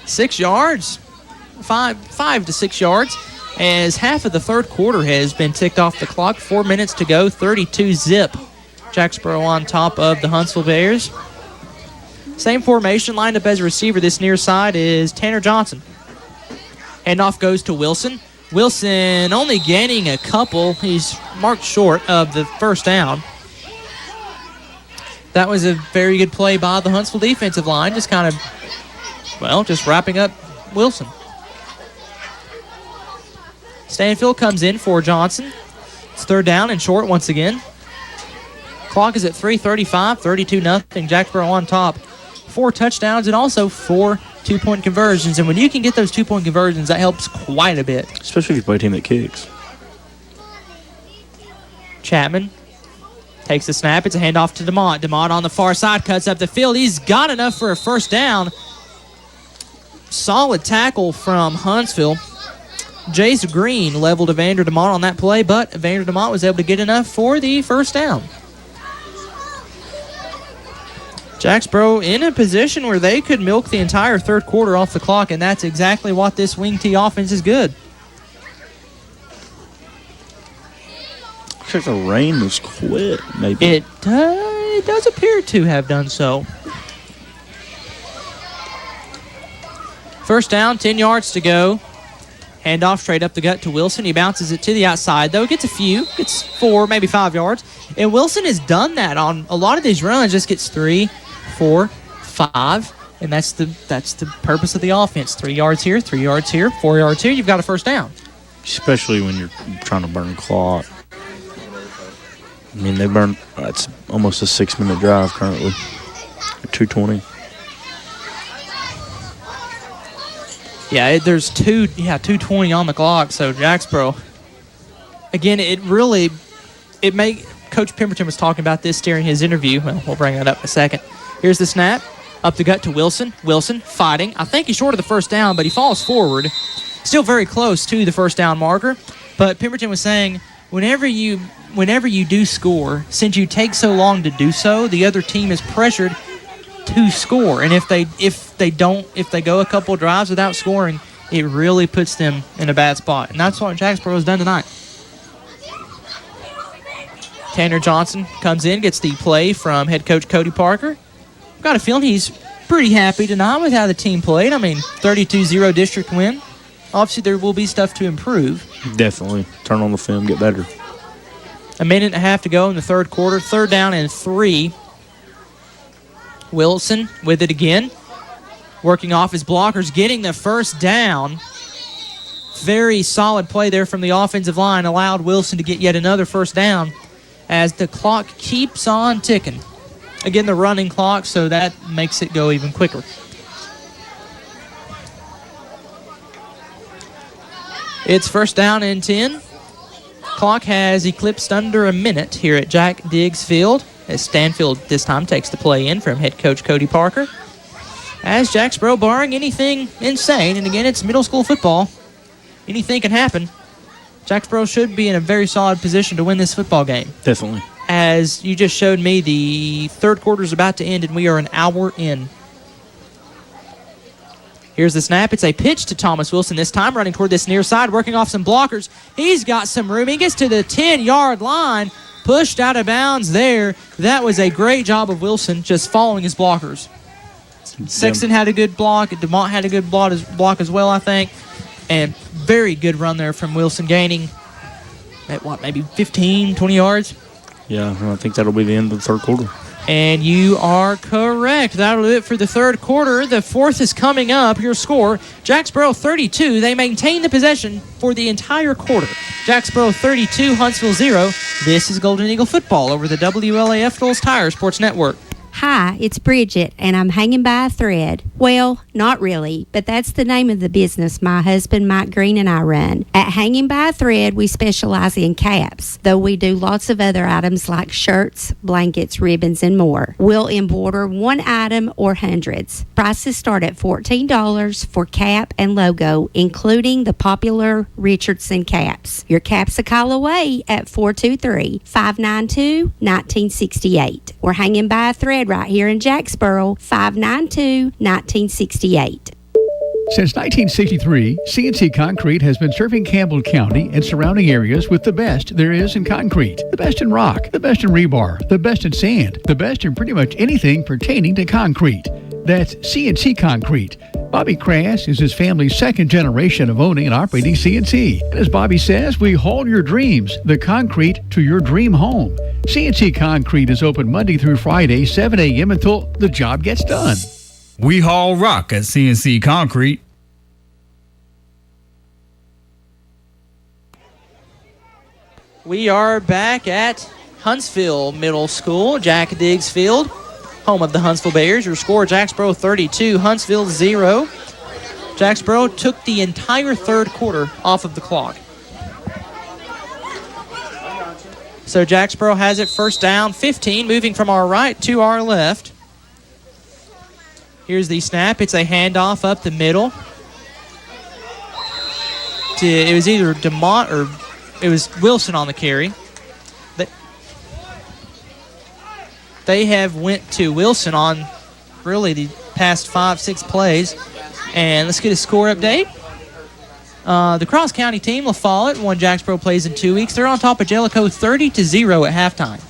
6 yards. 5 to 6 yards. As half of the third quarter has been ticked off the clock. 4 minutes to go. 32-zip. Jacksboro on top of the Huntsville Bears. Same formation lined up as a receiver. This near side is Tanner Johnson. Handoff goes to Wilson. Wilson only gaining a couple. He's marked short of the first down. That was a very good play by the Huntsville defensive line. Just kind of, just wrapping up Wilson. Stanfield comes in for Johnson. It's third down and short once again. Clock is at 3:35, 32-0. Jacksboro on top. 4 touchdowns and also 4 two-point conversions. And when you can get those 2-point conversions, that helps quite a bit. Especially if you play a team that kicks. Chapman takes the snap. It's a handoff to DeMont. DeMont on the far side, cuts up the field. He's got enough for a first down. Solid tackle from Huntsville. Jace Green leveled Evander DeMont on that play, but Evander DeMont was able to get enough for the first down. Jacksboro in a position where they could milk the entire third quarter off the clock, and that's exactly what this wing T offense is good. Looks like the rain was quit, maybe. It does appear to have done so. First down, 10 yards to go. Handoff straight up the gut to Wilson. He bounces it to the outside, though. Gets 4, maybe 5 yards. And Wilson has done that on a lot of these runs. Just gets 3, 4, 5. And that's the purpose of the offense. 3 yards here, 3 yards here, 4 yards here. You've got a first down. Especially when you're trying to burn a clock. I mean, they burn, it's almost a 6-minute drive currently. 2:20. Yeah, there's 2:20 on the clock. So Jacksboro, again, Coach Pemberton was talking about this during his interview. Well, we'll bring that up in a second. Here's the snap, up the gut to Wilson. Wilson fighting. I think he's short of the first down, but he falls forward. Still very close to the first down marker. But Pemberton was saying, whenever you do score, since you take so long to do so, the other team is pressured to score, and if they go a couple drives without scoring, it really puts them in a bad spot, and that's what Jacksboro has done tonight. Tanner Johnson comes in, gets the play from head coach Cody Parker. I've got a feeling he's pretty happy tonight with how the team played. I mean, 32-0 district win. obviously there will be stuff to improve. Definitely. Turn on the film, get better. A minute and a half to go in the third quarter. 3rd down and 3. Wilson with it again. Working off his blockers, getting the first down. Very solid play there from the offensive line. Allowed Wilson to get yet another first down as the clock keeps on ticking. Again, the running clock, so that makes it go even quicker. It's 1st down and 10. Clock has eclipsed under a minute here at Jack Diggs Field as Stanfield this time takes the play in from head coach Cody Parker. As Jacksboro, barring anything insane, and again, it's middle school football, anything can happen. Jacksboro should be in a very solid position to win this football game. Definitely. As you just showed me, the third quarter is about to end, and we are an hour in. Here's the snap. It's a pitch to Thomas Wilson this time, running toward this near side, working off some blockers. He's got some room. He gets to the 10-yard line, pushed out of bounds there. That was a great job of Wilson just following his blockers. Sexton had a good block. DeMont had a good block as well, I think. And very good run there from Wilson, gaining at maybe 15, 20 yards? Yeah, I think that'll be the end of the third quarter. And you are correct. That'll do it for the third quarter. The fourth is coming up. Your score, Jacksboro 32. They maintain the possession for the entire quarter. Jacksboro 32, Huntsville 0. This is Golden Eagle football over the WLAF Knowles Tire Sports Network. Hi, it's Bridget, and I'm hanging by a thread. Well, not really, but that's the name of the business my husband Mike Green and I run. At Hanging by a Thread, we specialize in caps, though we do lots of other items like shirts, blankets, ribbons, and more. We'll embroider one item or hundreds. Prices start at $14 for cap and logo, including the popular Richardson caps. Your cap's a call away at 423-592-1968. We're hanging by a thread right here in Jacksboro, 592-1968. Since 1963, CNC Concrete has been serving Campbell County and surrounding areas with the best there is in concrete. The best in rock, the best in rebar, the best in sand, the best in pretty much anything pertaining to concrete. That's CNC Concrete. Bobby Crass is his family's second generation of owning and operating CNC. And as Bobby says, we haul your dreams, the concrete, to your dream home. CNC Concrete is open Monday through Friday, 7 a.m. until the job gets done. We haul rock at CNC Concrete. We are back at Huntsville Middle School, Jack Diggs Field, home of the Huntsville Bears. Your score, Jacksboro 32, Huntsville 0. Jacksboro took the entire third quarter off of the clock. So Jacksboro has it 1st down, 15, moving from our right to our left. Here's the snap. It's a handoff up the middle. It was either DeMont or it was Wilson on the carry. They have went to Wilson on really the past 5-6 plays. And let's get a score update. The Cross County team, La Follette, won Jacksboro plays in 2 weeks. They're on top of Jellicoe 30-0 at halftime.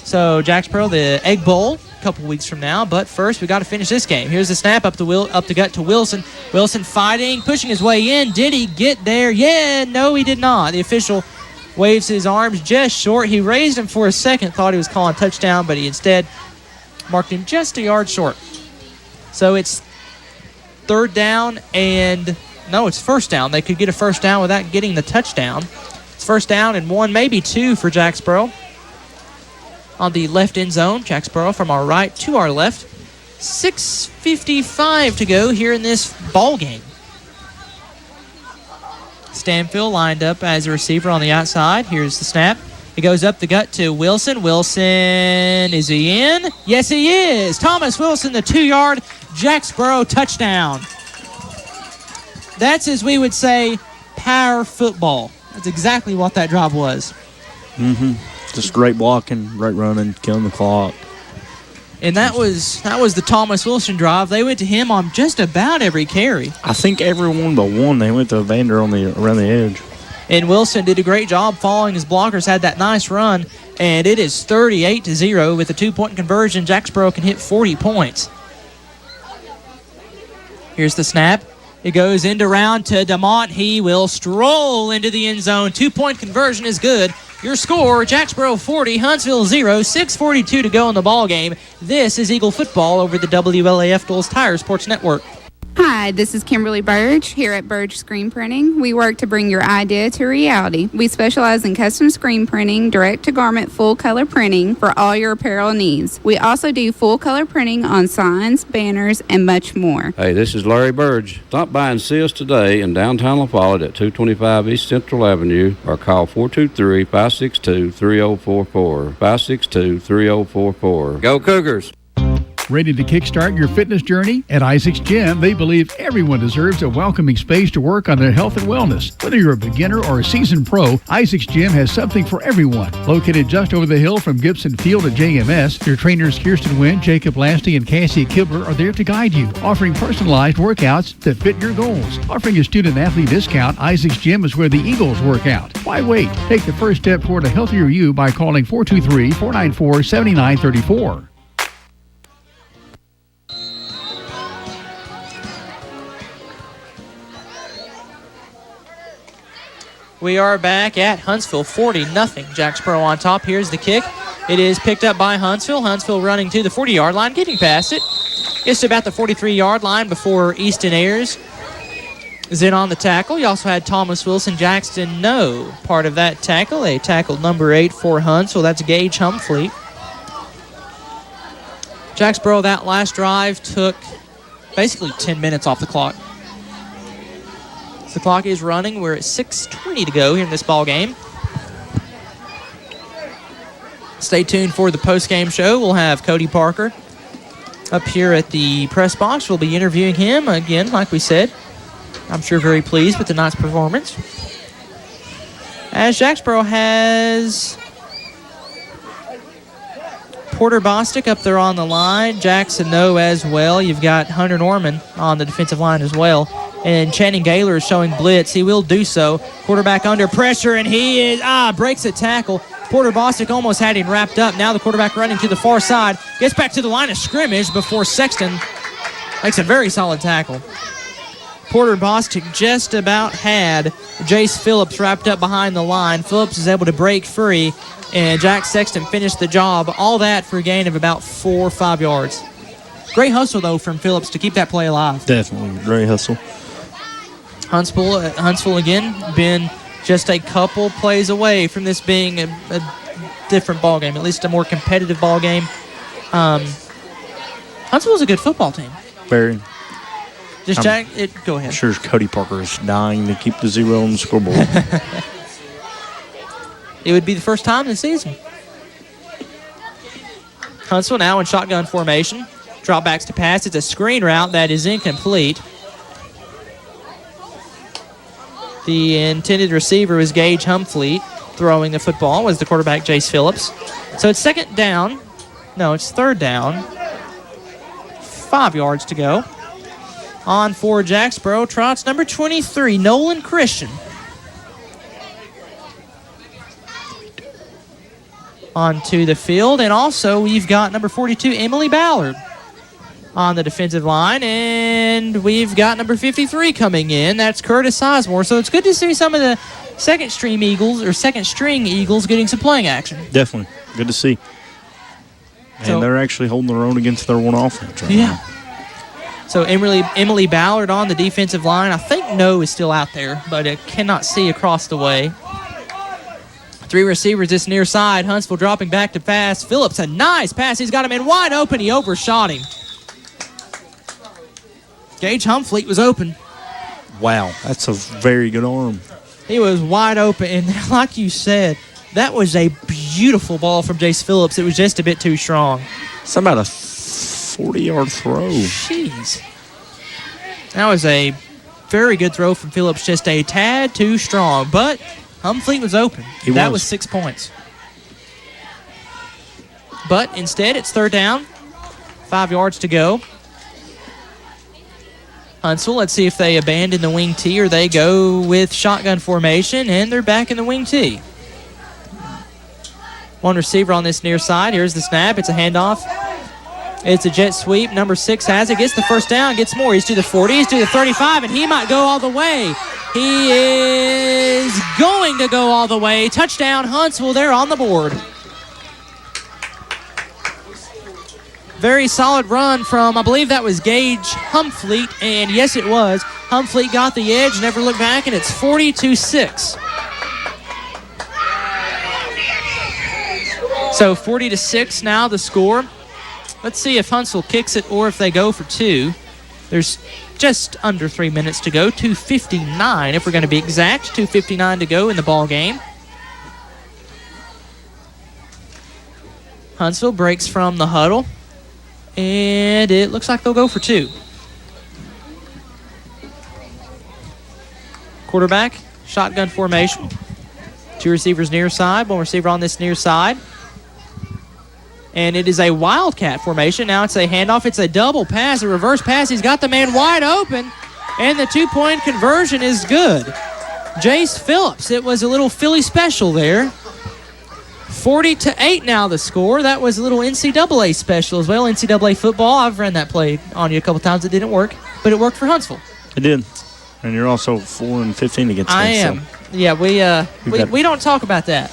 So Jacksboro, the Egg Bowl, a couple weeks from now. But first, we got to finish this game. Here's the snap up the gut to Wilson. Wilson fighting, pushing his way in. Did he get there? Yeah, no, he did not. The official waves his arms just short. He raised him for a second, thought he was calling touchdown, but he instead marked him just a yard short. So it's 3rd down and no, it's 1st down. They could get a 1st down without getting the touchdown. It's 1st down and 1, maybe 2 for Jacksboro. On the left end zone, Jacksboro from our right to our left. 6:55 to go here in this ball game. Stanfield lined up as a receiver on the outside. Here's the snap. He goes up the gut to Wilson. Wilson, is he in? Yes, he is. Thomas Wilson, the 2-yard Jacksboro touchdown. That's, as we would say, power football. That's exactly what that drive was. Just great blocking, great running, killing the clock. And that was the Thomas Wilson drive. They went to him on just about every carry. I think everyone but one, they went to Evander around the edge. And Wilson did a great job following his blockers, had that nice run, and it is 38-0 with a 2-point conversion. Jacksboro can hit 40 points. Here's the snap. It goes end around to DeMont. He will stroll into the end zone. 2-point conversion is good. Your score, Jacksboro 40, Huntsville 0, 6:42 to go in the ball game. This is Eagle football over the WLAF Doles Tire Sports Network. Hi, this is Kimberly Burge here at Burge Screen Printing. We work to bring your idea to reality. We specialize in custom screen printing, direct-to-garment full-color printing for all your apparel needs. We also do full-color printing on signs, banners, and much more. Hey, this is Larry Burge. Stop by and see us today in downtown La Follette at 225 East Central Avenue or call 423-562-3044. 562-3044. Go Cougars! Ready to kickstart your fitness journey? At Isaac's Gym, they believe everyone deserves a welcoming space to work on their health and wellness. Whether you're a beginner or a seasoned pro, Isaac's Gym has something for everyone. Located just over the hill from Gibson Field at JMS, their trainers Kirsten Wynn, Jacob Lasty, and Cassie Kibler are there to guide you, offering personalized workouts that fit your goals. Offering a student-athlete discount, Isaac's Gym is where the Eagles work out. Why wait? Take the first step toward a healthier you by calling 423-494-7934. We are back at Huntsville, 40-0. Jacksboro on top. Here's the kick. It is picked up by Huntsville. Huntsville running to the 40-yard line, getting past it. It's about the 43-yard line before Easton Ayers is in on the tackle. You also had Thomas Wilson Jackson, no part of that tackle. They tackled number 8 for Huntsville. That's Gage Humfleet. Jacksboro, that last drive took basically 10 minutes off the clock. The clock is running. We're at 6:20 to go here in this ball game. Stay tuned for the post-game show. We'll have Cody Parker up here at the press box. We'll be interviewing him again, like we said. I'm sure very pleased with tonight's performance. As Jacksboro has Porter Bostic up there on the line. Jackson No as well. You've got Hunter Norman on the defensive line as well. And Channing Gaylor is showing blitz. He will do so. Quarterback under pressure, and he is breaks a tackle. Porter Bostic almost had him wrapped up. Now the quarterback running to the far side. Gets back to the line of scrimmage before Sexton makes a very solid tackle. Porter Bostic just about had Jace Phillips wrapped up behind the line. Phillips is able to break free, and Jack Sexton finished the job. All that for a gain of about 4 or 5 yards. Great hustle, though, from Phillips to keep that play alive. Definitely. Great hustle. Huntsville again, been just a couple plays away from this being a different ball game, at least a more competitive ball game. Huntsville's a good football team. Very. Go ahead. I'm sure Cody Parker is dying to keep the 0 on the scoreboard. It would be the first time this season. Huntsville now in shotgun formation. Dropbacks to pass. It's a screen route that is incomplete. The intended receiver was Gage Humfleet. Throwing the football was the quarterback, Jace Phillips. So it's second down. No, it's third down. 5 yards to go. On for Jacksboro, trots number 23, Nolan Christian. Onto the field, and also we've got number 42, Emily Ballard, on the defensive line, and we've got number 53 coming in. That's Curtis Sizemore. So it's good to see some of the second string Eagles getting some playing action. Definitely. Good to see. And they're actually holding their own against their one offense right now. So Emily Ballard on the defensive line. I think No is still out there, but I cannot see across the way. 3 receivers this near side. Huntsville dropping back to pass. Phillips, a nice pass. He's got him in wide open. He overshot him. Gage Humfleet was open. Wow, that's a very good arm. He was wide open, and like you said, that was a beautiful ball from Jace Phillips. It was just a bit too strong. It's about a 40-yard throw. Jeez. That was a very good throw from Phillips, just a tad too strong, but Humfleet was open. That was 6 points. But instead, it's third down, 5 yards to go. Huntsville, let's see if they abandon the wing T or they go with shotgun formation, and they're back in the wing T. One receiver on this near side. Here's the snap. It's a handoff. It's a jet sweep. Number 6 has it. Gets the first down. Gets more. He's to the 40. He's to the 35, and he might go all the way. He is going to go all the way. Touchdown, Huntsville. They're on the board. Very solid run from, I believe that was Gage Humfleet, and yes, it was. Humfleet got the edge, never looked back, and it's 40-6. So 40-6 now the score. Let's see if Huntsville kicks it or if they go for 2. There's just under 3 minutes to go, 2:59 if we're going to be exact, 2:59 to go in the ball game. Huntsville breaks from the huddle. And it looks like they'll go for 2. Quarterback, shotgun formation. 2 receivers near side, 1 receiver on this near side. And it is a wildcat formation. Now it's a handoff. It's a double pass, a reverse pass. He's got the man wide open, and the 2-point conversion is good. Jace Phillips, it was a little Philly special there. 40-8 now the score. That was a little NCAA special as well. NCAA football. I've run that play on you a couple times. It didn't work, but it worked for Huntsville. It did. And you're also 4-15 against I them. am. So. Yeah, we don't talk about that.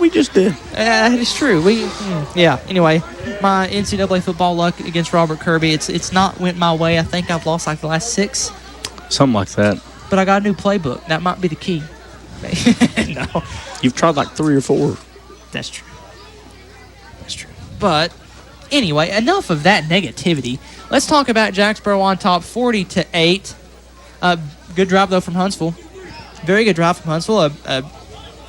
We just did. It's true. Anyway, my NCAA football luck against Robert Kirby, it's not went my way. I think I've lost like the last 6. Something like that. But I got a new playbook. That might be the key. No. You've tried like 3 or 4. That's true. But anyway, enough of that negativity. Let's talk about Jacksboro on top, 40-8. Good drive, though, from Huntsville. Very good drive from Huntsville. A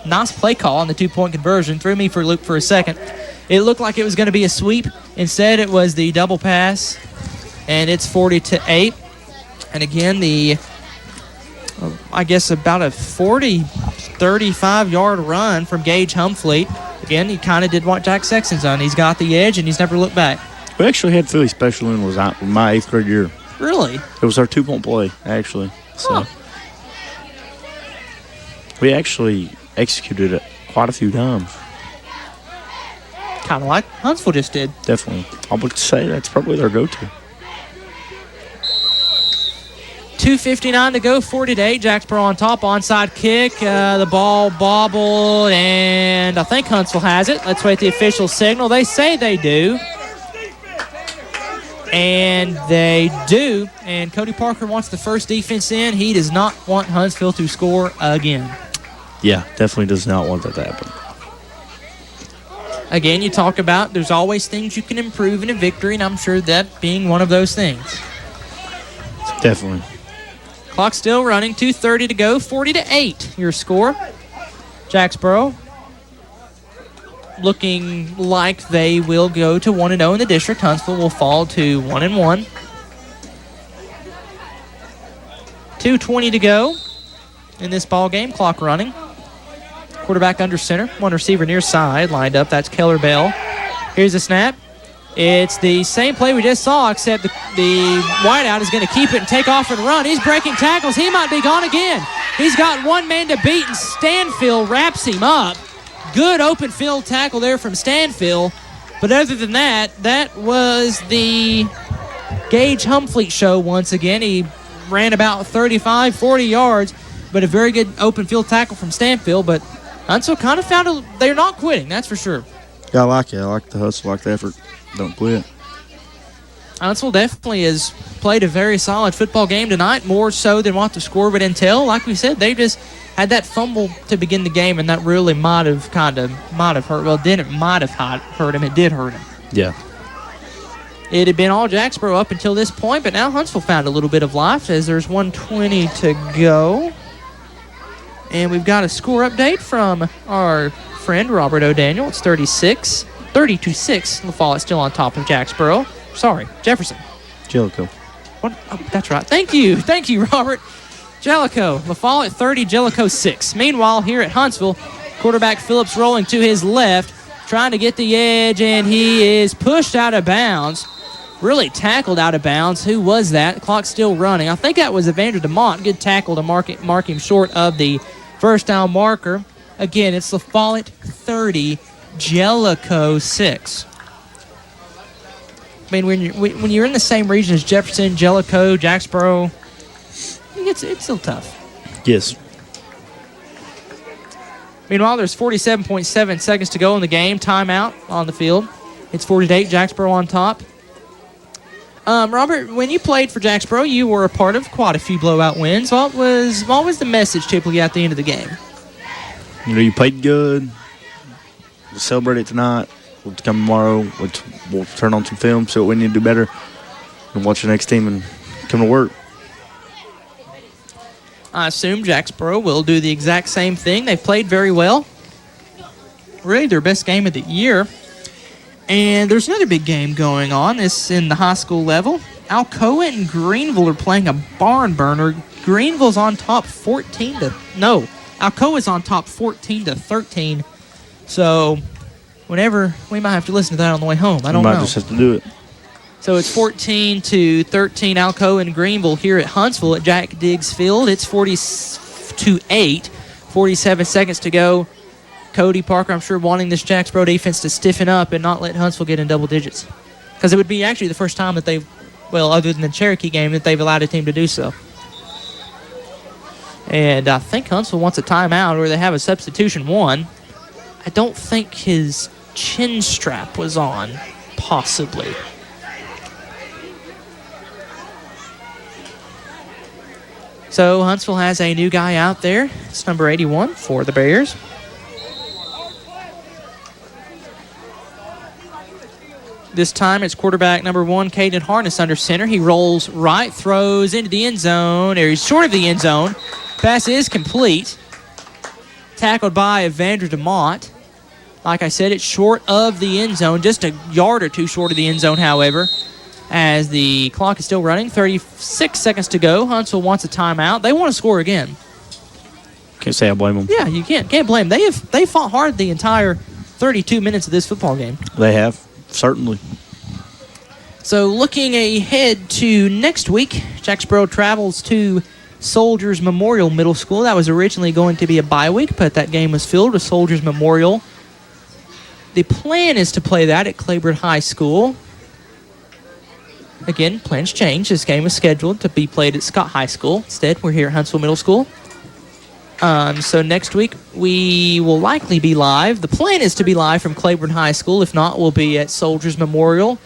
nice play call on the 2-point conversion. Threw me for a loop for a second. It looked like it was going to be a sweep. Instead, it was the double pass, and it's 40-8. And again, I guess about a 35-yard run from Gage Humfleet. Again, he kind of did what Jack Sexton's done. He's got the edge, and he's never looked back. We actually had Philly special in was my 8th grade year. Really? It was our 2-point play, actually. So we actually executed it quite a few times. Kind of like Huntsville just did. Definitely. I would say that's probably their go-to. 2:59 to go, 40-8. Jacksboro on top, onside kick. The ball bobbled, and I think Huntsville has it. Let's wait the official signal. They say they do. And they do. And Cody Parker wants the first defense in. He does not want Huntsville to score again. Yeah, definitely does not want that to happen. Again, you talk about there's always things you can improve in a victory, and I'm sure that being one of those things. Definitely. Clock still running, 2:30 to go, 40-8 your score. Jacksboro looking like they will go to 1-0 in the district. Huntsville will fall to 1-1. 2:20 to go in this ball game. Clock running. Quarterback under center. 1 receiver near side lined up. That's Keller Bell. Here's a snap. It's the same play we just saw, except the wideout is going to keep it and take off and run. He's breaking tackles. He might be gone again. He's got one man to beat, and Stanfield wraps him up. Good open field tackle there from Stanfield. But other than that, that was the Gage Humfleet show once again. He ran about 35, 40 yards, but a very good open field tackle from Stanfield. But Huntsville kind of found they're not quitting, that's for sure. Yeah, I like it. I like the hustle, I like the effort. Don't quit. Huntsville definitely has played a very solid football game tonight, more so than what the score would entail. Like we said, they just had that fumble to begin the game, and that really might have hurt. Well, might have hurt him. It did hurt him. Yeah. It had been all Jacksboro up until this point, but now Huntsville found a little bit of life as there's 1:20 to go. And we've got a score update from our friend Robert O'Daniel. It's 30-6. La Follette still on top of Jacksboro. Sorry, Jefferson. Jellicoe. What? Oh, that's right. Thank you, Robert. Jellicoe. La Follette 30, Jellicoe 6. Meanwhile, here at Huntsville, quarterback Phillips rolling to his left, trying to get the edge, and he is pushed out of bounds. Really tackled out of bounds. Who was that? The clock's still running. I think that was Evander DeMont. Good tackle to mark him short of the first down marker. Again, it's La Follette 30, Jellicoe 6. I mean, when you're in the same region as Jefferson, Jellicoe, Jacksboro, it's still tough. Yes. Meanwhile, there's 47.7 seconds to go in the game. Timeout on the field. It's 40-8, Jacksboro on top. Robert, when you played for Jacksboro, you were a part of quite a few blowout wins. What was the message typically at the end of the game? You played good. We'll celebrate it tonight. We'll come tomorrow. We'll turn on some film, see what we need to do better, and watch the next team and come to work. I assume Jacksboro will do the exact same thing. They've played very well. Really their best game of the year. And there's another big game going on. It's in the high school level. Alcoa and Greenville are playing a barn burner. Greenville's on top Alcoa's on top 14-13. So whenever we might have to listen to that on the way home. I don't know. We might just have to do it. So it's 14-13 Alcoa and Greenville here at Huntsville at Jack Diggs Field. It's 40-8. 47 seconds to go. Cody Parker, I'm sure, wanting this Jacksboro defense to stiffen up and not let Huntsville get in double digits. Because it would be actually the first time that they've, other than the Cherokee game, that they've allowed a team to do so. And I think Huntsville wants a timeout or they have a substitution one. I don't think his chin strap was on, possibly. So Huntsville has a new guy out there. It's number 81 for the Bears. This time it's quarterback number 1, Caden Harness, under center. He rolls right, throws into the end zone, or he's short of the end zone. Pass is complete. Tackled by Evander DeMont. Like I said, it's short of the end zone, just a yard or two short of the end zone, however, as the clock is still running. 36 seconds to go. Huntsville wants a timeout. They want to score again. Can't say I blame them. Yeah, you can't blame them. They fought hard the entire 32 minutes of this football game. They have. Certainly. So looking ahead to next week, Jacksboro travels to Soldiers Memorial Middle School. That was originally going to be a bye week, but that game was filled with Soldiers Memorial. The plan is to play that at Claiborne High School. Again, plans change. This game is scheduled to be played at Scott High School. Instead, we're here at Huntsville Middle School. So next week, we will likely be live. The plan is to be live from Claiborne High School. If not, we'll be at Soldiers Memorial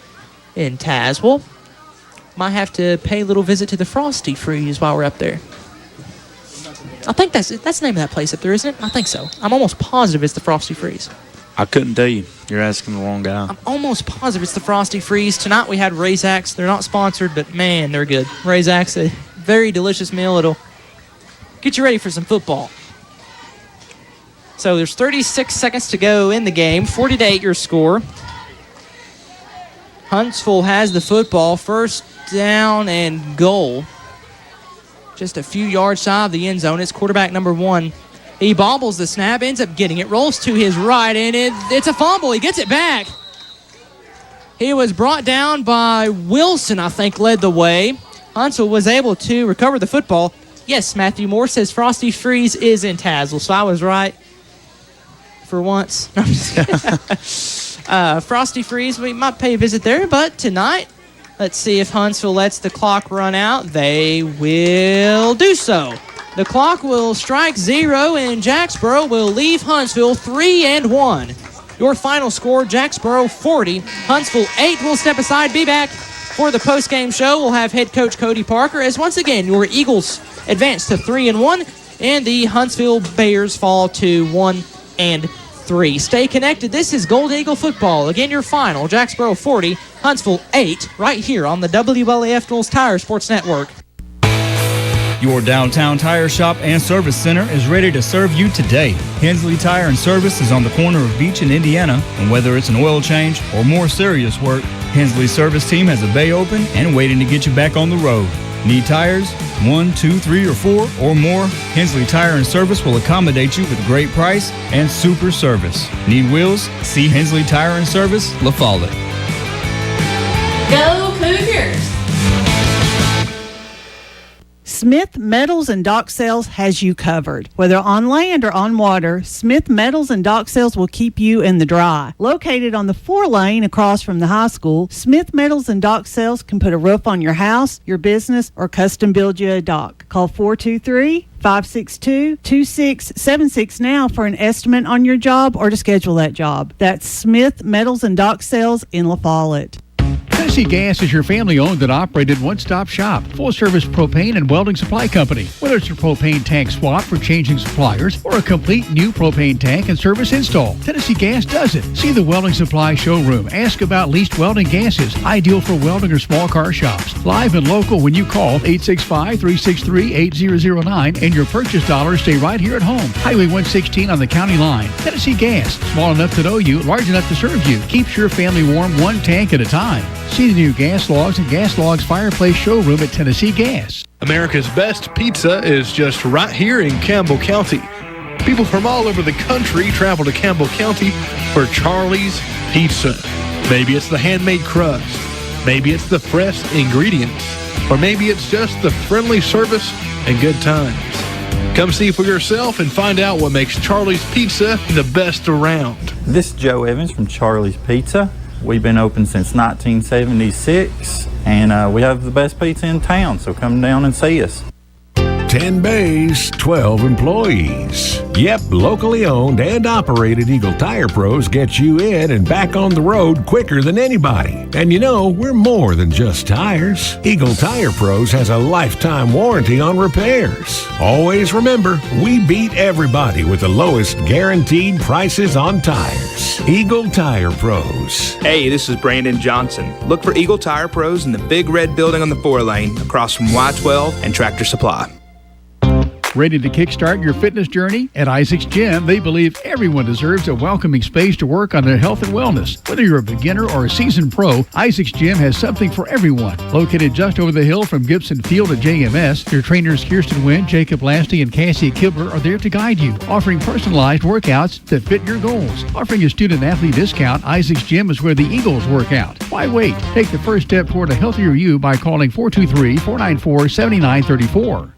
in Tazewell. Might have to pay a little visit to the Frosty Freeze while we're up there. I think that's the name of that place up there, isn't it? I think so. I'm almost positive it's the Frosty Freeze. I couldn't tell you. You're asking the wrong guy. I'm almost positive it's the Frosty Freeze. Tonight we had Razaks. They're not sponsored, but man, they're good. Razaks, a very delicious meal. It'll get you ready for some football. So there's 36 seconds to go in the game. 40-8 your score. Huntsville has the football. First down and goal. Just a few yards shy of the end zone. It's quarterback number 1. He bobbles the snap, ends up getting it, rolls to his right, and it's a fumble. He gets it back. He was brought down by Wilson, I think, led the way. Huntsville was able to recover the football. Yes, Matthew Moore says Frosty Freeze is in Tazewell, so I was right for once. No, I'm just kidding. Frosty Freeze, we might pay a visit there, but tonight, let's see if Huntsville lets the clock run out. They will do so. The clock will strike 0, and Jacksboro will leave Huntsville 3-1. Your final score, Jacksboro 40, Huntsville 8. We'll step aside, be back for the post-game show. We'll have head coach Cody Parker as once again your Eagles advance to 3-1, and the Huntsville Bears fall to 1-3. Stay connected. This is Gold Eagle football. Again, your final, Jacksboro 40, Huntsville 8, right here on the WLAF Duals Tire Sports Network. Your downtown tire shop and service center is ready to serve you today. Hensley Tire and Service is on the corner of Beach and Indiana, and whether it's an oil change or more serious work, Hensley's service team has a bay open and waiting to get you back on the road. Need tires? 1, 2, 3, or 4 or more? Hensley Tire and Service will accommodate you with a great price and super service. Need wheels? See Hensley Tire and Service, La Follette. Go Cougars! Smith Metals and Dock Sales has you covered. Whether on land or on water, Smith Metals and Dock Sales will keep you in the dry. Located on the 4-lane across from the high school, Smith Metals and Dock Sales can put a roof on your house, your business, or custom build you a dock. Call 423-562-2676 now for an estimate on your job or to schedule that job. That's Smith Metals and Dock Sales in La Follette. Tennessee Gas is your family-owned and operated one-stop shop, full-service propane and welding supply company. Whether it's a propane tank swap for changing suppliers or a complete new propane tank and service install, Tennessee Gas does it. See the welding supply showroom. Ask about leased welding gases, ideal for welding or small car shops. Live and local when you call 865-363-8009, and your purchase dollars stay right here at home. Highway 116 on the county line. Tennessee Gas, small enough to know you, large enough to serve you. Keeps your family warm one tank at a time. See the new Gas Logs and Gas Logs fireplace showroom at Tennessee Gas. America's best pizza is just right here in Campbell County. People from all over the country travel to Campbell County for Charlie's Pizza. Maybe it's the handmade crust. Maybe it's the fresh ingredients. Or maybe it's just the friendly service and good times. Come see for yourself and find out what makes Charlie's Pizza the best around. This is Joe Evans from Charlie's Pizza. We've been open since 1976, and we have the best pizza in town, so come down and see us. 10 bays, 12 employees. Yep, locally owned and operated Eagle Tire Pros get you in and back on the road quicker than anybody. And you know, we're more than just tires. Eagle Tire Pros has a lifetime warranty on repairs. Always remember, we beat everybody with the lowest guaranteed prices on tires. Eagle Tire Pros. Hey, this is Brandon Johnson. Look for Eagle Tire Pros in the big red building on the 4-lane across from Y12 and Tractor Supply. Ready to kickstart your fitness journey? At Isaac's Gym, they believe everyone deserves a welcoming space to work on their health and wellness. Whether you're a beginner or a seasoned pro, Isaac's Gym has something for everyone. Located just over the hill from Gibson Field at JMS, your trainers Kirsten Wynn, Jacob Lasty, and Cassie Kibler are there to guide you, offering personalized workouts that fit your goals. Offering a student-athlete discount, Isaac's Gym is where the Eagles work out. Why wait? Take the first step toward a healthier you by calling 423-494-7934.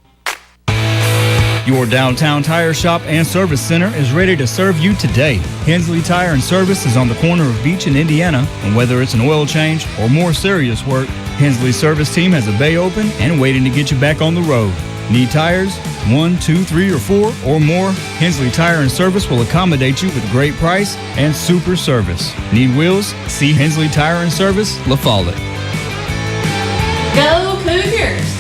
Your downtown tire shop and service center is ready to serve you today. Hensley Tire and Service is on the corner of Beach and Indiana, and whether it's an oil change or more serious work, Hensley's service team has a bay open and waiting to get you back on the road. Need tires? 1, 2, 3, or 4 or more? Hensley Tire and Service will accommodate you with great price and super service. Need wheels? See Hensley Tire and Service, La Follette. Go Cougars!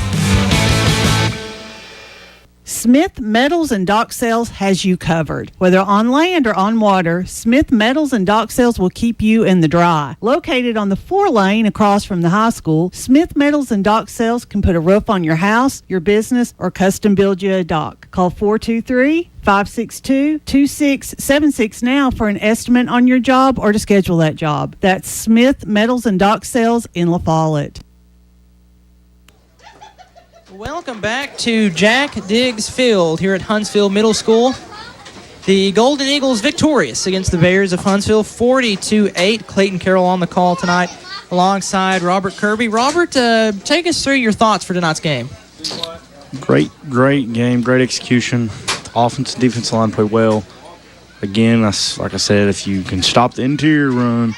Smith Metals and Dock Sales has you covered. Whether on land or on water, Smith Metals and Dock Sales will keep you in the dry. Located on the 4-lane across from the high school, Smith Metals and Dock Sales can put a roof on your house, your business, or custom build you a dock. Call 423-562-2676 now for an estimate on your job or to schedule that job. That's Smith Metals and Dock Sales in La Follette. Welcome back to Jack Diggs Field here at Huntsville Middle School. The Golden Eagles victorious against the Bears of Huntsville, 40-8. Clayton Carroll on the call tonight alongside Robert Kirby. Robert, take us through your thoughts for tonight's game. Great game, great execution. Offense and defensive line played well. Again, like I said, if you can stop the interior run,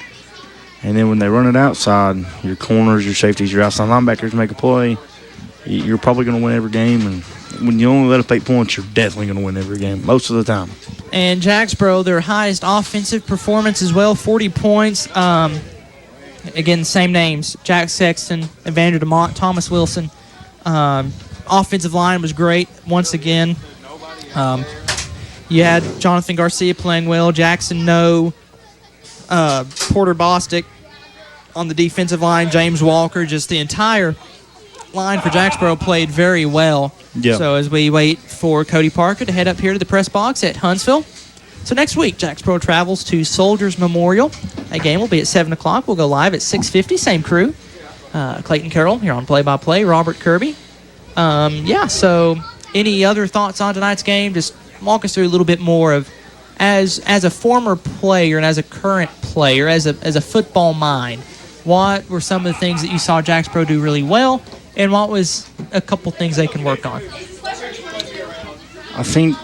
and then when they run it outside, your corners, your safeties, your outside linebackers make a play, you're probably going to win every game. And when you only let up 8 points, you're definitely going to win every game, most of the time. And Jacksboro, their highest offensive performance as well, 40 points. Again, same names, Jack Sexton, Evander DeMont, Thomas Wilson. Offensive line was great once again. You had Jonathan Garcia playing well, Jackson No, Porter Bostic on the defensive line, James Walker, just the entire line for Jacksboro played very well. Yep. So as we wait for Cody Parker to head up here to the press box at Huntsville. So next week, Jacksboro travels to Soldiers Memorial. That game will be at 7 o'clock. We'll go live at 6:50, same crew. Clayton Carroll here on play-by-play, Robert Kirby. So any other thoughts on tonight's game? Just walk us through a little bit more of, as a former player and as a current player, as a football mind, what were some of the things that you saw Jacksboro do really well, and what was a couple things they can work on? I think,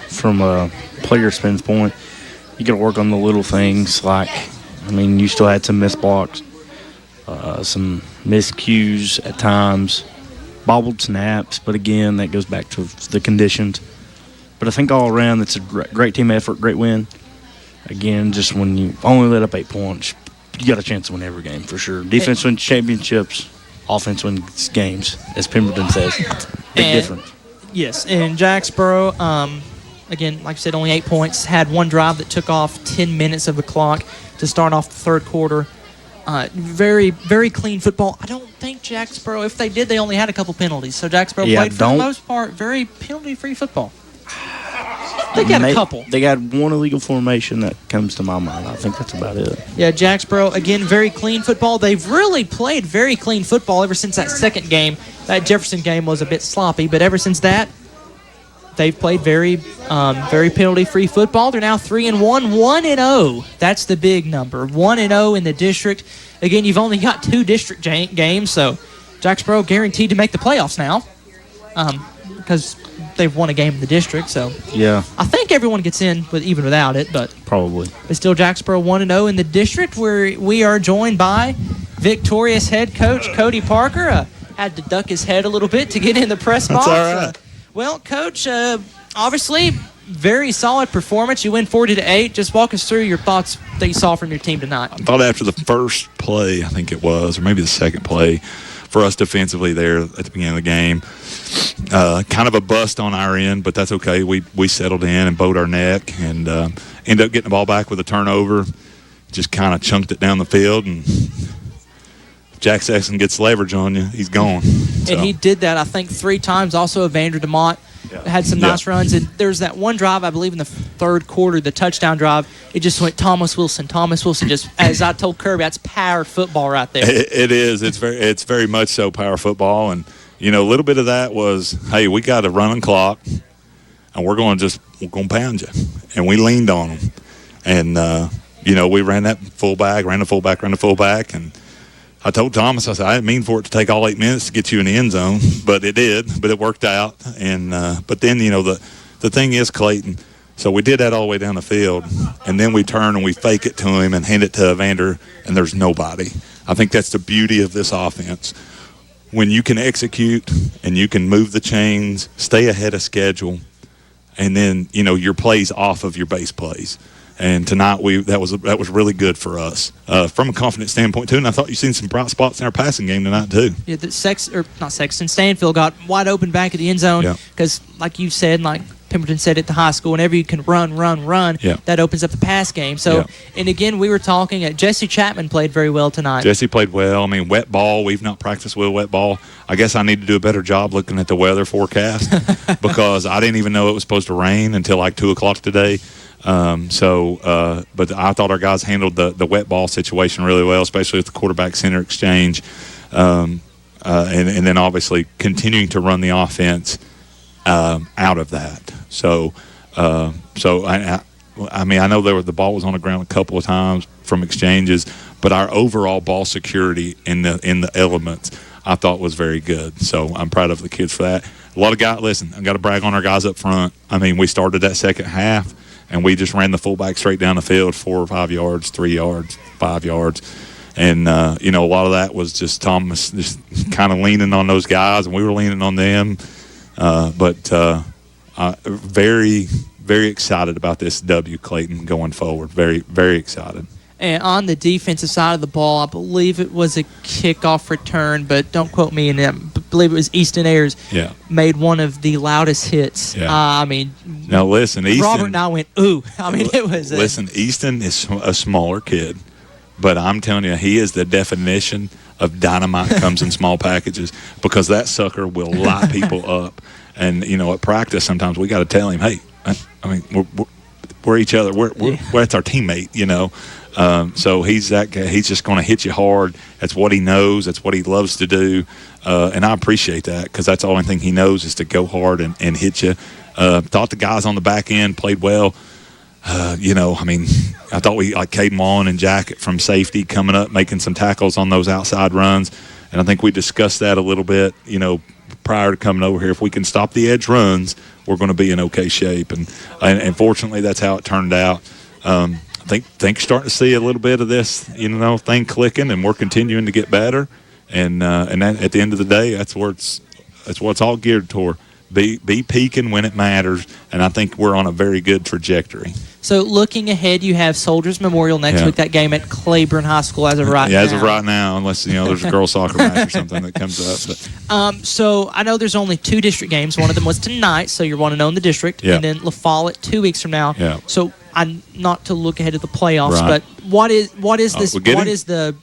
from a player standpoint, you got to work on the little things you still had some missed blocks, some missed cues at times, bobbled snaps, but again, that goes back to the conditions. But I think all around, it's a great team effort, great win. Again, just when you only let up 8 points, you got a chance to win every game for sure. Defense wins championships, offense wins games, as Pemberton says. Big difference. Yes, and Jacksboro, again, like I said, only 8 points, had one drive that took off 10 minutes of the clock to start off the third quarter. Very, very clean football. I don't think Jacksboro, if they did, they only had a couple penalties. So Jacksboro played, for the most part, very penalty-free football. They got a couple. They got one illegal formation that comes to my mind. I think that's about it. Yeah, Jacksboro, again, very clean football. They've really played very clean football ever since that second game. That Jefferson game was a bit sloppy, but ever since that, they've played very penalty-free football. They're now 3-1, 1-0. That's the big number, 1-0 in the district. Again, you've only got 2 district games, so Jacksboro guaranteed to make the playoffs now because they've won a game in the district. So yeah, I think everyone gets in even without it, but probably. But still, Jacksboro 1-0 in the district, where we are joined by victorious head coach Cody Parker. Had to duck his head a little bit to get in the press box. That's all right. Well, Coach, obviously, very solid performance. You win 40-8. Just walk us through your thoughts that you saw from your team tonight. I thought after the first play, I think it was, or maybe the second play, for us defensively there at the beginning of the game, kind of a bust on our end, but that's okay. We settled in and bowed our neck and ended up getting the ball back with a turnover. Just kind of chunked it down the field, and Jack Sexton gets leverage on you, he's gone. So. And he did that, I think, 3 times. Also, Evander DeMont had some nice runs. And there's that one drive, I believe, in the third quarter, the touchdown drive. It just went Thomas Wilson. Just, as I told Kirby, that's power football right there. It is. It's very much so power football. And, a little bit of that was, hey, we got a running clock, and we're going to pound you. And we leaned on them. And, we ran the fullback, and I told Thomas, I said, I didn't mean for it to take all 8 minutes to get you in the end zone, but it did. But it worked out. And but then, the thing is, Clayton, so we did that all the way down the field, and then we turn and we fake it to him and hand it to Evander, and there's nobody. I think that's the beauty of this offense. When you can execute and you can move the chains, stay ahead of schedule, and then, your plays off of your base plays. And tonight that was really good for us from a confidence standpoint too. And I thought you seen some bright spots in our passing game tonight too. Yeah, Stanfield got wide open back at the end zone because, like you said, like Pemberton said at the high school, whenever you can run, that opens up the pass game. So, and again, we were talking. Jesse Chapman played very well tonight. Jesse played well. I mean, wet ball. We've not practiced with wet ball. I guess I need to do a better job looking at the weather forecast because I didn't even know it was supposed to rain until like 2:00 today. But I thought our guys handled the wet ball situation really well, especially with the quarterback center exchange, and then obviously continuing to run the offense out of that. So I mean, I know the ball was on the ground a couple of times from exchanges, but our overall ball security in the elements I thought was very good. So I'm proud of the kids for that. A lot of guys. Listen, I got to brag on our guys up front. I mean, we started that second half, and we just ran the fullback straight down the field 4 or 5 yards, 3 yards, 5 yards. And, a lot of that was just Thomas just kind of leaning on those guys, and we were leaning on them. Very, very excited about this W, Clayton, going forward. Very, very excited. And on the defensive side of the ball, I believe it was a kickoff return, but don't quote me. And I believe it was Easton Ayers made one of the loudest hits. Yeah. Now listen, Easton. Robert and I went, ooh. I mean, it was. Listen, Easton is a smaller kid, but I'm telling you, he is the definition of dynamite comes in small packages because that sucker will light people up. And at practice, sometimes we got to tell him, hey, we're each other. That's our teammate. So he's that guy. He's just going to hit you hard. That's what he knows. That's what he loves to do. And I appreciate that because that's the only thing he knows is to go hard and hit you. Thought the guys on the back end played well. I thought we like Caden Wallen and Jacket from safety coming up, making some tackles on those outside runs. And I think we discussed that a little bit, prior to coming over here. If we can stop the edge runs, we're going to be in okay shape. And fortunately, that's how it turned out. I think you're starting to see a little bit of this, thing clicking, and we're continuing to get better. And that, at the end of the day, that's what it's all geared toward. Be peaking when it matters, and I think we're on a very good trajectory. So looking ahead, you have Soldiers Memorial next week, that game at Claiborne High School as of right now. Yeah, as of right now, unless, there's a girls' soccer match or something that comes up. But. So I know there's only 2 district games. One of them was tonight, so you're 1-0 in the district. Yeah. And then La Follette 2 weeks from now. Yeah. So I'm not to look ahead of the playoffs, Right. but what is this? What is the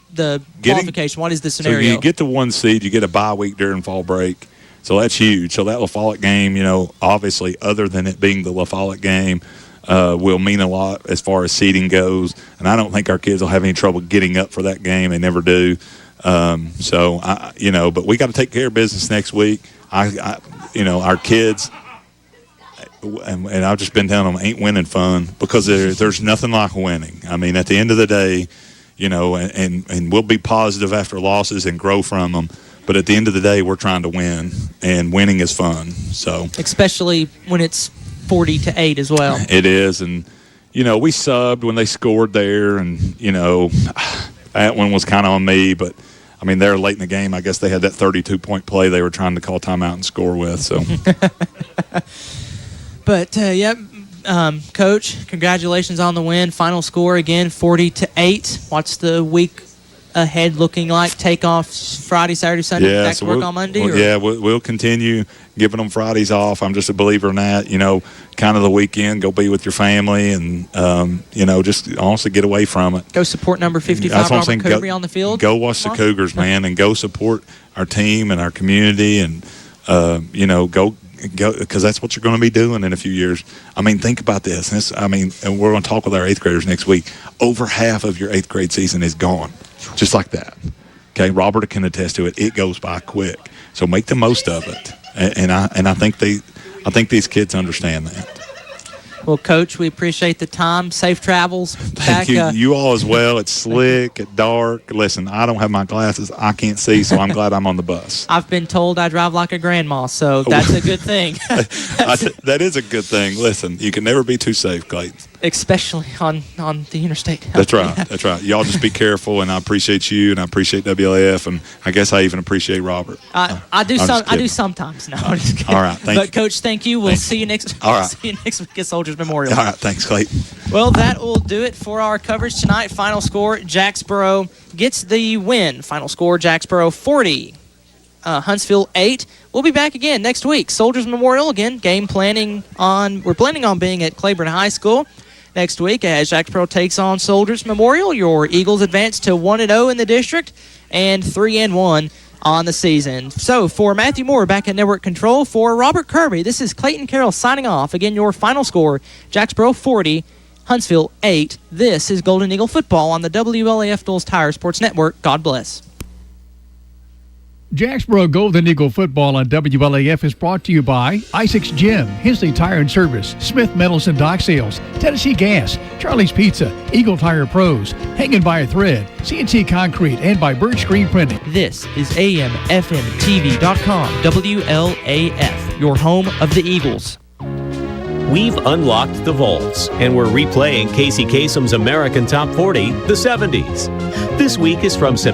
qualification? What is the scenario? So you get to 1 seed, you get a bye week during fall break. So that's huge. So that La Follette game, obviously, other than it being the La Follette game, will mean a lot as far as seeding goes. And I don't think our kids will have any trouble getting up for that game. They never do. But we got to take care of business next week. Our kids, and I've just been telling them, ain't winning fun, because there's nothing like winning. I mean, at the end of the day, and we'll be positive after losses and grow from them. But at the end of the day, we're trying to win, and winning is fun. So especially when it's 40-8 as well. It is, and we subbed when they scored there, and that one was kind of on me. But I mean, they're late in the game. I guess they had that 32-point play they were trying to call timeout and score with. So, but Coach, congratulations on the win. Final score again, 40-8. What's the week ahead looking like? Take off Friday, Saturday, Sunday, back to work on Monday? We'll continue giving them Fridays off. I'm just a believer in that. Kind of the weekend, go be with your family, and just honestly get away from it. Go support number 55 Robert Cooper on the field. Go watch the Cougars, man, and go support our team and our community, and go because that's what you're going to be doing in a few years. I mean, think about this. And we're going to talk with our 8th graders next week. Over half of your 8th grade season is gone. Just like that. Okay, Robert can attest to it. It goes by quick. So make the most of it. And I think these kids understand that. Well, Coach, we appreciate the time. Safe travels. Thank you. You all as well. It's slick, it's dark. Listen, I don't have my glasses. I can't see, so I'm glad I'm on the bus. I've been told I drive like a grandma, so that's a good thing. That is a good thing. Listen, you can never be too safe, Clayton. Especially on the interstate. That's right. That's right. Y'all just be careful, and I appreciate you, and I appreciate WLAF, and I guess I even appreciate Robert. I do sometimes. No, I'm just kidding. All right. But Coach, thank you. We'll see you next. All right. See you next week at Soldiers Memorial. All right. Thanks, Clayton. Well, that will do it for our coverage tonight. Final score: Jacksboro gets the win. Final score: Jacksboro 40. Huntsville 8. We'll be back again next week. Soldiers Memorial again. We're planning on being at Claiborne High School next week as Jacksboro takes on Soldiers Memorial. Your Eagles advance to 1-0 in the district and 3-1 on the season. So for Matthew Moore back at Network Control, for Robert Kirby, this is Clayton Carroll signing off. Again, your final score: Jacksboro 40, Huntsville 8. This is Golden Eagle football on the WLAF Knowles Tire Sports Network. God bless. Jacksboro Golden Eagle football on WLAF is brought to you by Isaac's Gym, Hensley Tire and Service, Smith Metals and Dock Sales, Tennessee Gas, Charlie's Pizza, Eagle Tire Pros, Hanging by a Thread, CNC Concrete, and by Birch Screen Printing. This is AMFMTV.com, WLAF, your home of the Eagles. We've unlocked the vaults, and we're replaying Casey Kasem's American Top 40, the 70s. This week is from September